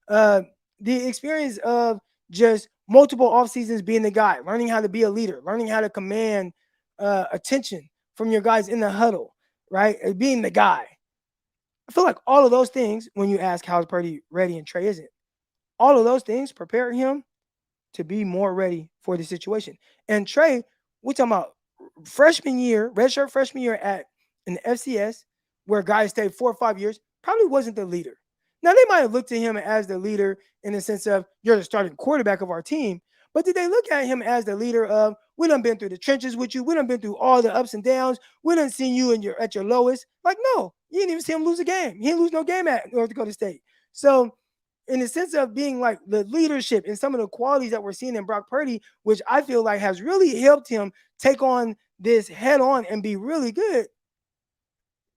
Speaker 1: Uh, the experience of just multiple off seasons being the guy, learning how to be a leader, learning how to command attention from your guys in the huddle, right? Being the guy. I feel like all of those things, when you ask how's Purdy ready and Trey isn't, all of those things prepare him to be more ready for the situation. And Trey, we talking about freshman year, redshirt freshman year at an FCS where guys stayed 4 or 5 years, probably wasn't the leader. Now they might have looked at him as the leader in the sense of you're the starting quarterback of our team, but did they look at him as the leader of we done been through the trenches with you, we done been through all the ups and downs, we done seen you in your at your lowest? Like no, you didn't even see him lose a game. He didn't lose no game at North Dakota State. So in the sense of being like the leadership and some of the qualities that we're seeing in Brock Purdy, which I feel like has really helped him take on this head on and be really good.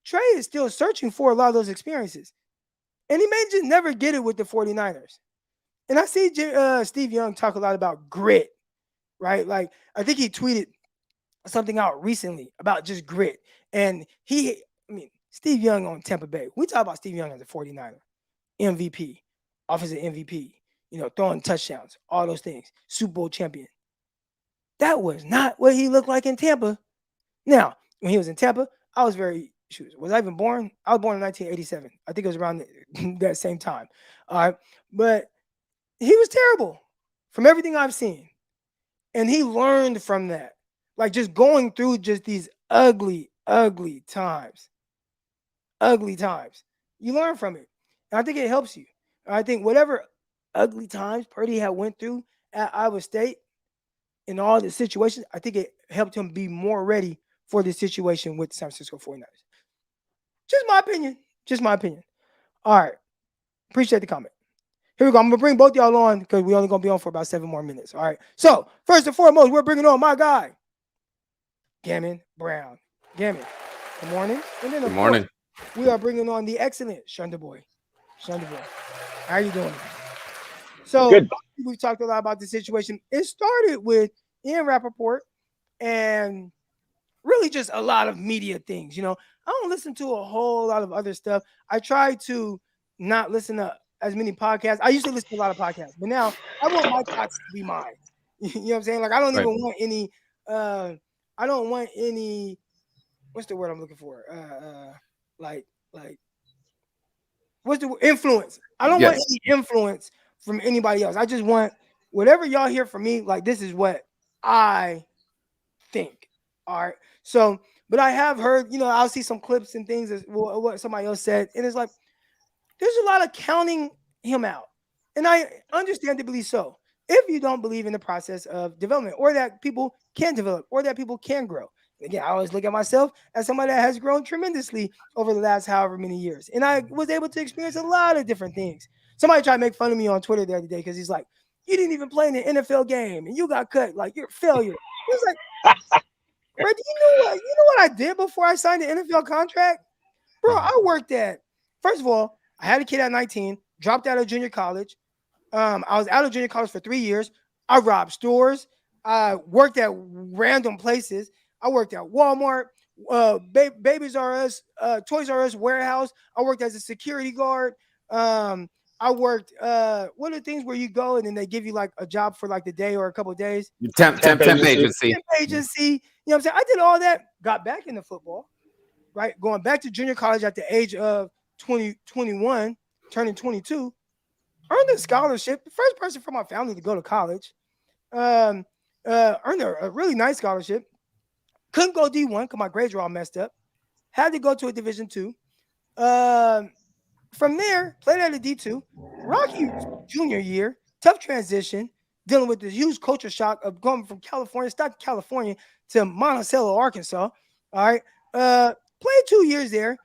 Speaker 1: Trey is still searching for a lot of those experiences. And he may just never get it with the 49ers. And I see Steve Young talk a lot about grit, right? Like, I think he tweeted something out recently about just grit. And Steve Young on Tampa Bay. We talk about Steve Young as a 49er, MVP, offensive MVP, throwing touchdowns, all those things, Super Bowl champion. That was not what he looked like in Tampa. Now, when he was in Tampa, I was was I even born? I was born in 1987. I think it was around that same time. All right. But he was terrible from everything I've seen. And he learned from that. Like just going through just these ugly, ugly times. Ugly times. You learn from it. And I think it helps you. I think whatever ugly times Purdy had went through at Iowa State in all the situations, I think it helped him be more ready for the situation with the San Francisco 49ers. Just my opinion. Just my opinion. All right. Appreciate the comment. Here we go. I'm going to bring both y'all on because we're only going to be on for about 7 more minutes. All right. So, first and foremost, we're bringing on my guy, Gammon Brown. Gammon, good morning. And then,
Speaker 4: Good morning.
Speaker 1: course, we are bringing on the excellent Shunda Boy. Shunda Boy, how are you doing? So,
Speaker 4: Good.
Speaker 1: We've talked a lot about the situation. It started with Ian Rapoport and really just a lot of media things. I don't listen to a whole lot of other stuff. I try to not listen to as many podcasts. I used to listen to a lot of podcasts, but now I want my thoughts to be mine. You know what I'm saying? Like I don't even want any I don't want any what's the word I'm looking for? Like what's the influence? I don't want any influence from anybody else. I just want whatever y'all hear from me, like this is what I think. All right. So, but I have heard, I'll see some clips and things as what somebody else said, and it's like there's a lot of counting him out. And I understandably so. If you don't believe in the process of development or that people can develop or that people can grow. Again, I always look at myself as somebody that has grown tremendously over the last however many years. And I was able to experience a lot of different things. Somebody tried to make fun of me on Twitter the other day because he's like, you didn't even play in an NFL game and you got cut. Like, you're a failure. He was like, bro, do you know what I did before I signed the NFL contract? Bro, I worked at, first of all, I had a kid at 19, dropped out of junior college. I was out of junior college for 3 years. I robbed stores. I worked at random places. I worked at Walmart, Babies R Us, Toys R Us warehouse. I worked as a security guard. I worked, what are the things where you go and then they give you like a job for like the day or a couple of days?
Speaker 4: Temp agency.
Speaker 1: Temp agency. You know what I'm saying? I did all that, got back into football, right? Going back to junior college at the age of 21, turning 22, earned a scholarship. The first person from my family to go to college. Earned a really nice scholarship. Couldn't go D1 because my grades were all messed up. Had to go to a Division II. From there, played at a D2. Rocky junior year, tough transition. dealing with this huge culture shock of going from California, Stockton, California to Monticello, Arkansas. All right. Played 2 years there,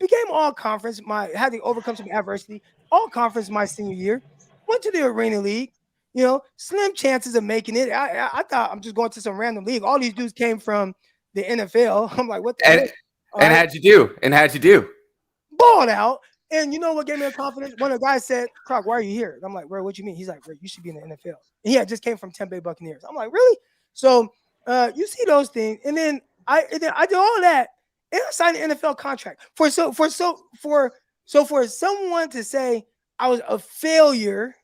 Speaker 1: became all conference. Had to overcome some adversity. All conference my senior year. Went to the Arena League. Slim chances of making it. I thought I'm just going to some random league. All these dudes came from the NFL. I'm like, what the heck?
Speaker 4: And how'd you do?
Speaker 1: Balled out. And you know what gave me the confidence? One of the guys said, Croc, why are you here? And I'm like, bro, what you mean? He's like, bro, you should be in the NFL. And he had just came from Tampa Bay Buccaneers. I'm like, really? So you see those things. And then I did all that. And I signed an NFL contract. For someone to say I was a failure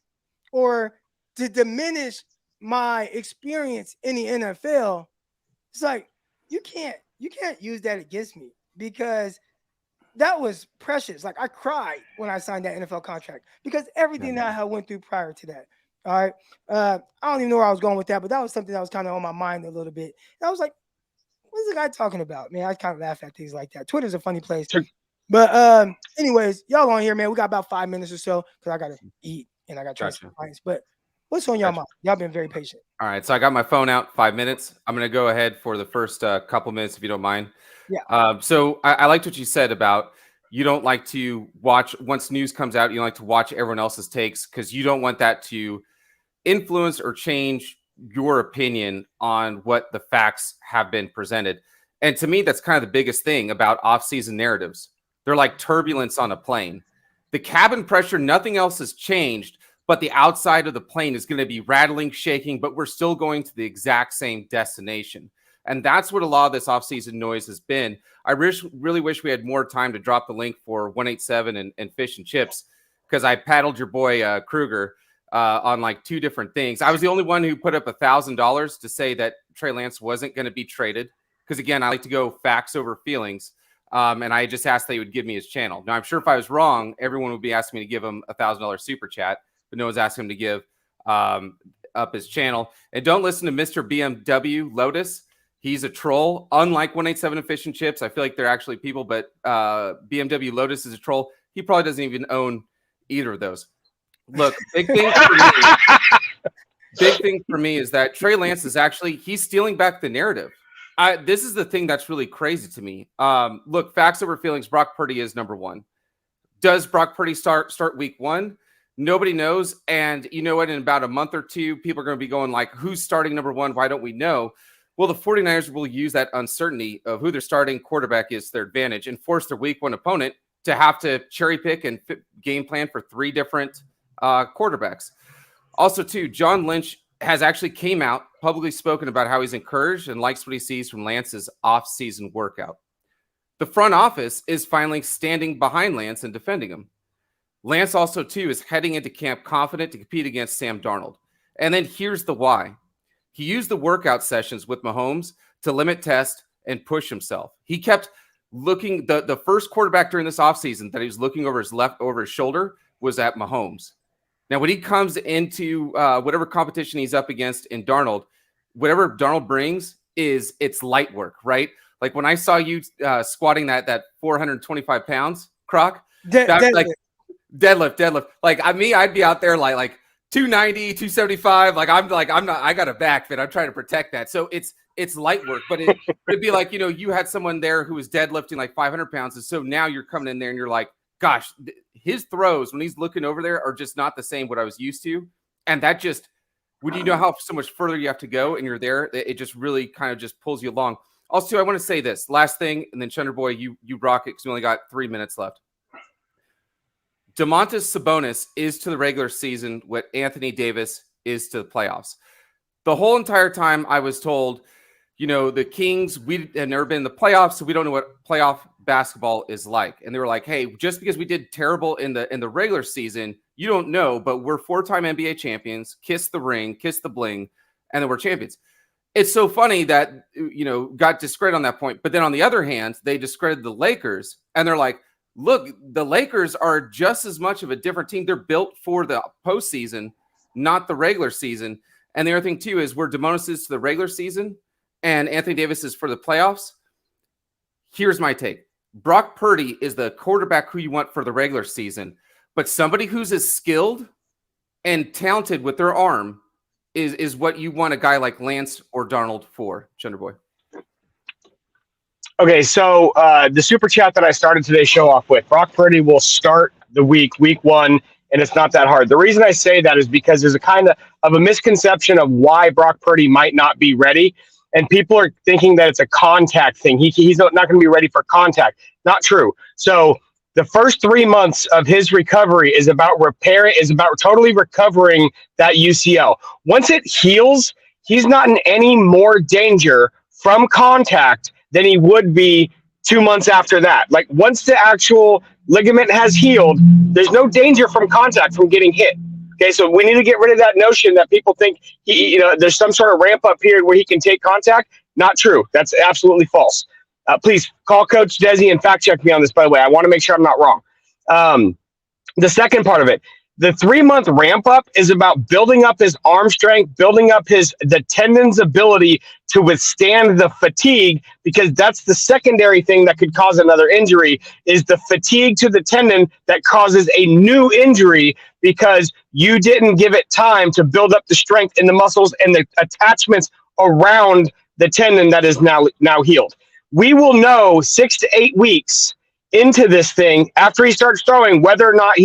Speaker 1: or to diminish my experience in the NFL, it's like you can't use that against me, because that was precious. Like, I cried when I signed that NFL contract because everything that I went through prior to that. All right. I don't even know where I was going with that, but that was something that was kind of on my mind a little bit. And I was like, what is the guy talking about? Man, I kind of laugh at things like that. Twitter's a funny place. But anyways, y'all on here, man. We got about 5 minutes or so because I got to eat and I got to try some clients. But what's on your mind? Y'all been very patient.
Speaker 4: All right. So I got my phone out, 5 minutes. I'm going to go ahead for the first couple minutes, if you don't mind.
Speaker 1: Yeah.
Speaker 4: So I liked what you said about you don't like to watch once news comes out. You don't like to watch everyone else's takes because you don't want that to influence or change your opinion on what the facts have been presented. And to me, that's kind of the biggest thing about off-season narratives. They're like turbulence on a plane. The cabin pressure, nothing else has changed, but the outside of the plane is going to be rattling, shaking, but we're still going to the exact same destination. And that's what a lot of this offseason noise has been. I really wish we had more time to drop the link for 187 and Fish and Chips, because I paddled your boy Kruger on like two different things. I was the only one who put up $1,000 to say that Trey Lance wasn't going to be traded, because, again, I like to go facts over feelings. And I just asked that he would give me his channel. Now, I'm sure if I was wrong, everyone would be asking me to give him $1,000 super chat, but no one's asking him to give up his channel. And don't listen to Mr. BMW Lotus. He's a troll. Unlike 187 and Fish and Chips, I feel like they're actually people, but BMW Lotus is a troll. He probably doesn't even own either of those. Look, big thing for me is that Trey Lance is he's stealing back the narrative. This is the thing that's really crazy to me. Look, facts over feelings, Brock Purdy is number one. Does Brock Purdy start week one? Nobody knows. And you know what? In about a month or two, people are going to be going like, who's starting number one? Why don't we know? Well, the 49ers will use that uncertainty of who their starting quarterback is to their advantage and force their week one opponent to have to cherry pick and game plan for three different quarterbacks. Also, too, John Lynch has actually came out, publicly spoken about how he's encouraged and likes what he sees from Lance's off-season workout. The front office is finally standing behind Lance and defending him. Lance also, too, is heading into camp confident to compete against Sam Darnold. And then here's the why. He used the workout sessions with Mahomes to limit test and push himself. He kept looking. The first quarterback during this offseason that he was looking over his shoulder was at Mahomes. Now, when he comes into whatever competition he's up against in Darnold, whatever Darnold brings it's light work, right? Like when I saw you squatting that 425 pounds, Croc, deadlift. Like I'd be out there like 290, 275. I got a back fit. I'm trying to protect that. So it's light work, but it'd be like, you had someone there who was deadlifting like 500 pounds. And so now you're coming in there and you're like, gosh, his throws when he's looking over there are just not the same what I was used to. And that just, when you know how so much further you have to go and you're there, it just really kind of just pulls you along. Also, I want to say this last thing, and then Chunder Boy, you rock it because we only got 3 minutes left. Domantas Sabonis is to the regular season what Anthony Davis is to the playoffs. The whole entire time I was told, the Kings, we have never been in the playoffs, so we don't know what playoff basketball is like. And they were like, hey, just because we did terrible in the regular season, you don't know, but we're 4-time NBA champions, kiss the ring, kiss the bling, and then we're champions. It's so funny that, got discredited on that point. But then on the other hand, they discredited the Lakers, and they're like, look, the Lakers are just as much of a different team. They're built for the postseason, not the regular season. And the other thing, too, is where Domantas is to the regular season and Anthony Davis is for the playoffs. Here's my take. Brock Purdy is the quarterback who you want for the regular season, but somebody who's as skilled and talented with their arm is what you want a guy like Lance or Darnold for, Genderboy?
Speaker 5: Okay, so the super chat that I started today's show off with, Brock Purdy will start the week 1, and it's not that hard. The reason I say that is because there's a kind of a misconception of why Brock Purdy might not be ready, and people are thinking that it's a contact thing. He's not going to be ready for contact. Not true. So the first 3 months of his recovery is about totally recovering that UCL. Once it heals, he's not in any more danger from contact than he would be 2 months after that. Like once the actual ligament has healed, there's no danger from contact from getting hit. Okay, so we need to get rid of that notion that people think there's some sort of ramp up period where he can take contact. Not true. That's absolutely false. Please call Coach Desi and fact check me on this, by the way. I want to make sure I'm not wrong. The second part of it, the 3-month ramp up is about building up his arm strength, building up the tendon's ability to withstand the fatigue, because that's the secondary thing that could cause another injury, is the fatigue to the tendon that causes a new injury because you didn't give it time to build up the strength in the muscles and the attachments around the tendon that is now healed. We will know 6 to 8 weeks into this thing after he starts throwing whether or not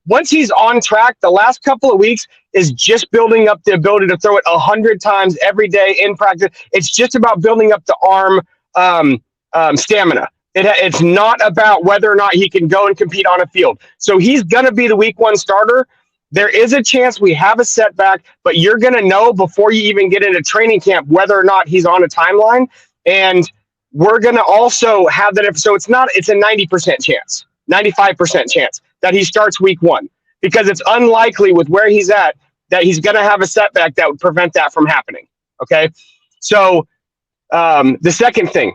Speaker 5: once he's on track. The last couple of weeks is just building up the ability to throw it 100 times every day in practice. It's just about building up the arm stamina. It's not about whether or not he can go and compete on a field. So he's going to be the week 1 starter. There is a chance we have a setback, but you're going to know before you even get into training camp whether or not he's on a timeline. And we're going to also have that. So it's a 90% chance, 95% chance that he starts week 1, because it's unlikely with where he's at that he's going to have a setback that would prevent that from happening. Okay. So the second thing,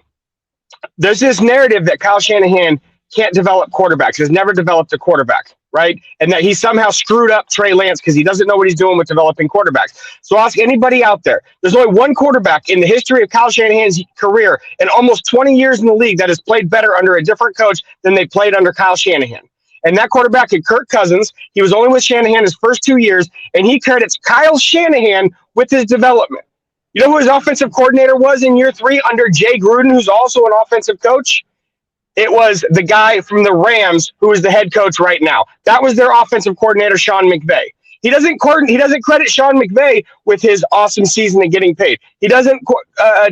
Speaker 5: there's this narrative that Kyle Shanahan can't develop quarterbacks, has never developed a quarterback, right? And that he somehow screwed up Trey Lance because he doesn't know what he's doing with developing quarterbacks. So ask anybody out there. There's only one quarterback in the history of Kyle Shanahan's career in almost 20 years in the league that has played better under a different coach than they played under Kyle Shanahan. And that quarterback is Kirk Cousins. He was only with Shanahan his first 2 years, and he credits Kyle Shanahan with his development. You know who his offensive coordinator was in year 3 under Jay Gruden, who's also an offensive coach? It was the guy from the Rams who is the head coach right now. That was their offensive coordinator, Sean McVay. He doesn't credit Sean McVay with his awesome season and getting paid. He doesn't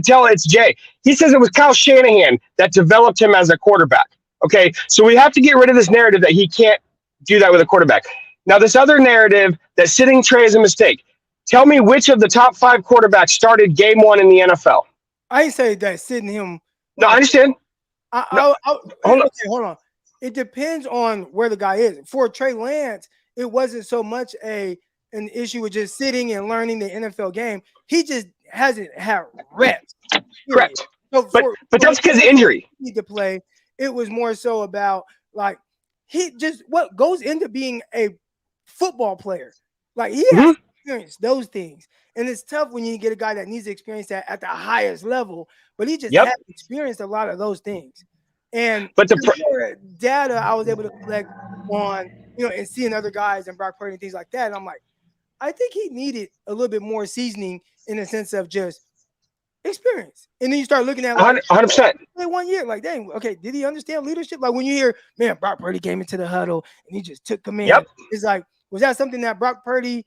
Speaker 5: tell it's Jay. He says it was Kyle Shanahan that developed him as a quarterback. Okay, so we have to get rid of this narrative that he can't do that with a quarterback. Now, this other narrative that sitting Trey is a mistake. Tell me which of the top 5 quarterbacks started game 1 in the NFL.
Speaker 1: I ain't say that sitting him.
Speaker 5: No, I understand.
Speaker 1: Hold on. It depends on where the guy is. For Trey Lance, it wasn't so much an issue with just sitting and learning the NFL game. He just hasn't had reps.
Speaker 5: Correct.
Speaker 1: So
Speaker 5: but that's because of injury.
Speaker 1: Need to play. It was more so about like what goes into being a football player. Like he has experienced those things, and it's tough when you get a guy that needs to experience that at the highest level. But he just hasn't experienced a lot of those things. And the data I was able to collect on, and seeing other guys and Brock Purdy and things like that, and I'm like, I think he needed a little bit more seasoning in the sense of just experience. And then you start looking at
Speaker 5: 100%.
Speaker 1: 1 year, like, dang, okay, did he understand leadership? Like when you hear, man, Brock Purdy came into the huddle and he just took command. Yep. It's like, was that something that Brock Purdy,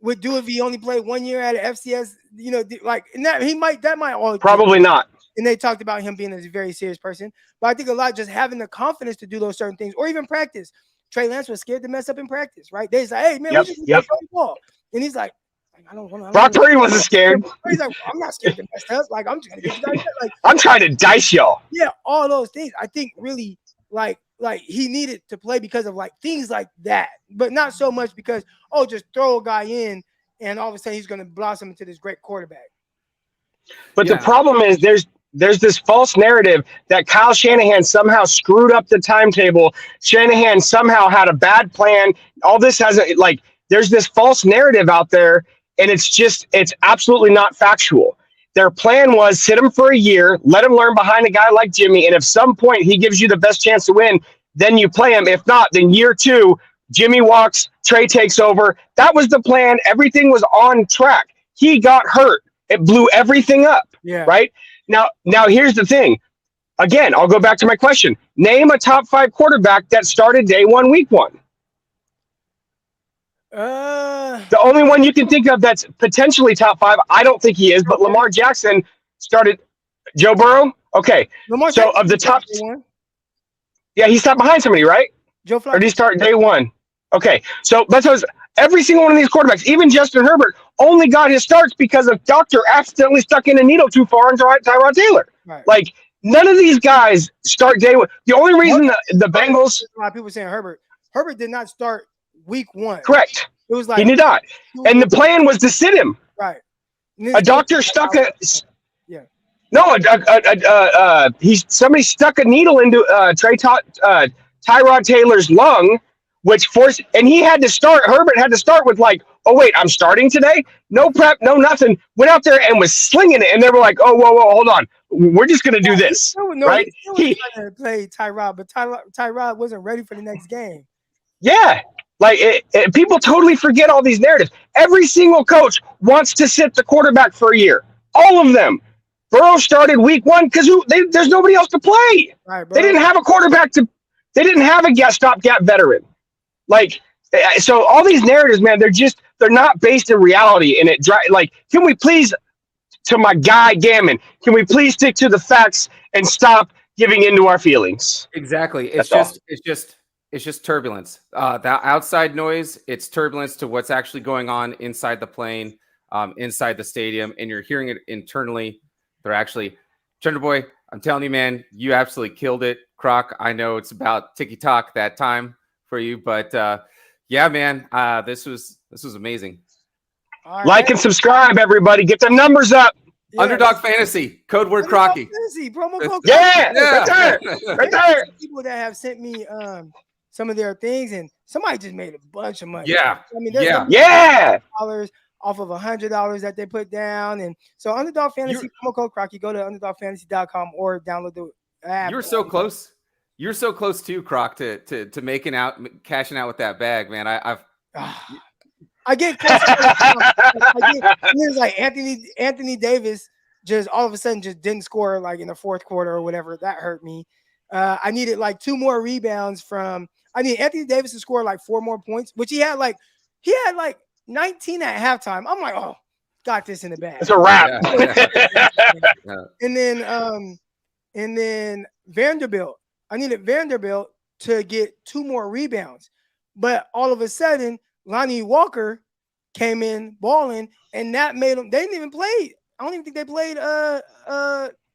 Speaker 1: would do if he only played 1 year at an FCS? And that might all
Speaker 5: probably not.
Speaker 1: And they talked about him being a very serious person. But I think a lot just having the confidence to do those certain things, or even practice. Trey Lance was scared to mess up in practice, right? They're like, hey, man, we just play ball. And he's like, I don't want to.
Speaker 5: Brock Purdy wasn't scared.
Speaker 1: He's like, I'm not scared to mess up. Like, I'm just going to get you guys. Like,
Speaker 5: I'm trying to dice y'all.
Speaker 1: Yeah, all those things. I think really, like he needed to play because of things like that, but not so much because, just throw a guy in and all of a sudden he's going to blossom into this great quarterback.
Speaker 5: But the problem is there's this false narrative that Kyle Shanahan somehow screwed up the timetable. Shanahan somehow had a bad plan. All this hasn't, there's this false narrative out there, and it's absolutely not factual. Their plan was sit him for a year, let him learn behind a guy like Jimmy, and if some point he gives you the best chance to win, then you play him. If not, then year 2, Jimmy walks, Trey takes over. That was the plan. Everything was on track. He got hurt. It blew everything up.
Speaker 1: Yeah.
Speaker 5: Right? Now here's the thing. Again, I'll go back to my question. Name a top 5 quarterback that started day 1, week 1. The only one you can think of that's potentially top 5, I don't think he is, but Lamar Jackson started. Joe Burrow? Okay. So of the top, yeah, he stopped behind somebody, right?
Speaker 1: Joe Flacco.
Speaker 5: Or did he start day 1? Okay. So that's every single one of these quarterbacks, even Justin Herbert, only got his starts because a doctor accidentally stuck in a needle too far on Tyrod Taylor.
Speaker 1: Right.
Speaker 5: Like, none of these guys start day 1. The only reason the Bengals.
Speaker 1: A lot of people saying Herbert did not start week 1.
Speaker 5: Correct.
Speaker 1: It was like
Speaker 5: he did not. And the plan was to sit him.
Speaker 1: Right.
Speaker 5: A doctor stuck a.
Speaker 1: Yeah.
Speaker 5: No, somebody stuck a needle into Tyrod Taylor's lung, which forced, and he had to start. Herbert had to start with like, oh wait, I'm starting today. No prep, no nothing. Went out there and was slinging it, and they were like, oh whoa, hold on, we're just gonna do this, right?
Speaker 1: He was trying to play Tyrod, but Tyrod wasn't ready for the next game.
Speaker 5: Yeah, like people totally forget all these narratives. Every single coach wants to sit the quarterback for a year. All of them. Burrow started week 1 because there's nobody else to play.
Speaker 1: Right,
Speaker 5: they didn't have a quarterback they didn't have a stopgap veteran. Like, so all these narratives, man, they're not based in reality. And can we please, to my guy Gammon, can we please stick to the facts and stop giving into our feelings?
Speaker 4: Exactly. It's just turbulence. That outside noise, it's turbulence to what's actually going on inside the plane, inside the stadium, and you're hearing it internally. They're actually, Chunder Boy, I'm telling you, man, you absolutely killed it. Croc, I know it's about ticky-tock that time for you, but yeah, man, this was amazing.
Speaker 1: Right,
Speaker 5: like and subscribe, everybody. Get the numbers up.
Speaker 4: Yeah, Underdog Fantasy, code word Crocky.
Speaker 1: Promo code
Speaker 5: right there.
Speaker 1: People that have sent me some of their things, and somebody just made a bunch of money.
Speaker 4: Yeah,
Speaker 1: I mean,
Speaker 5: there's
Speaker 1: dollars off of $100 that they put down. And so Underdog Fantasy, promo code Crocky, go to underdogfantasy.com or download the app.
Speaker 4: You're so close. You're so close too, Croc, to cashing out with that bag, man.
Speaker 1: I get there's like Anthony Davis just all of a sudden just didn't score like in the fourth quarter or whatever. That hurt me. I needed like 2 more rebounds I need Anthony Davis to score like 4 more points, which he had like 19 at halftime. I'm like, oh, got this in the bag.
Speaker 5: It's a wrap.
Speaker 1: Yeah. And then Vanderbilt. I needed Vanderbilt to get 2 more rebounds. But all of a sudden, Lonnie Walker came in balling, and that made them. They didn't even play. I don't even think they played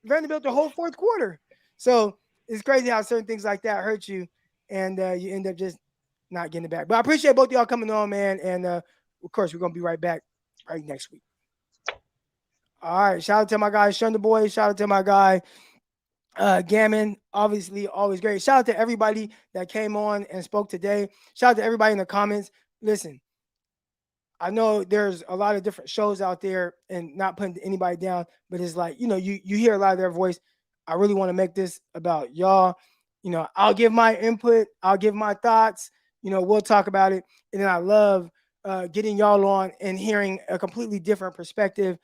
Speaker 1: Vanderbilt the whole fourth quarter. So it's crazy how certain things like that hurt you, and you end up just not getting it back. But I appreciate both of y'all coming on, man. And of course, we're gonna be right back right next week. All right. Shout out to my guy Shunda Boy. Shout out to my guy Gammon. Obviously, always great. Shout out to everybody that came on and spoke today. Shout out to everybody in the comments. Listen, I know there's a lot of different shows out there, and not putting anybody down, but it's like, you hear a lot of their voice. I really want to make this about y'all. I'll give my input. I'll give my thoughts. We'll talk about it. And then I love getting y'all on and hearing a completely different perspective.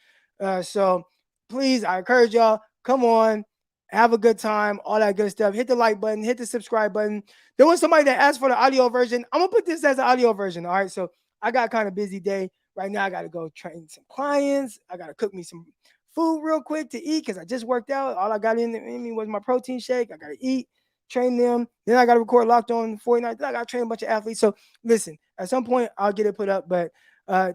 Speaker 1: So please, I encourage y'all, come on, have a good time, all that good stuff. Hit the like button, hit the subscribe button. There was somebody that asked for the audio version. I'm going to put this as an audio version. All right. So I got kind of busy day right now. I got to go train some clients. I got to cook me some food real quick to eat because I just worked out. All I got in me was my protein shake. I got to eat, train them. Then I got to record Locked On 49ers. Then I got to train a bunch of athletes. So listen, at some point I'll get it put up. But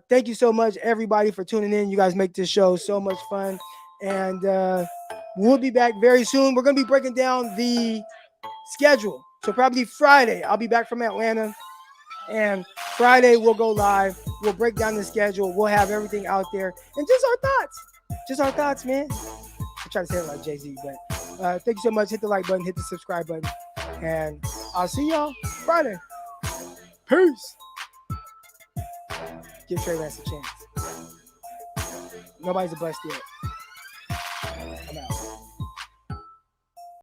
Speaker 1: thank you so much, everybody, for tuning in. You guys make this show so much fun. And we'll be back very soon. We're going to be breaking down the schedule. So probably Friday, I'll be back from Atlanta. And Friday, we'll go live. We'll break down the schedule. We'll have everything out there. And just our thoughts. Just our thoughts, man. I try to say it like Jay-Z, but thank you so much. Hit the like button. Hit the subscribe button. And I'll see y'all Friday. Peace. Give Trey Lance a chance. Nobody's a bust yet.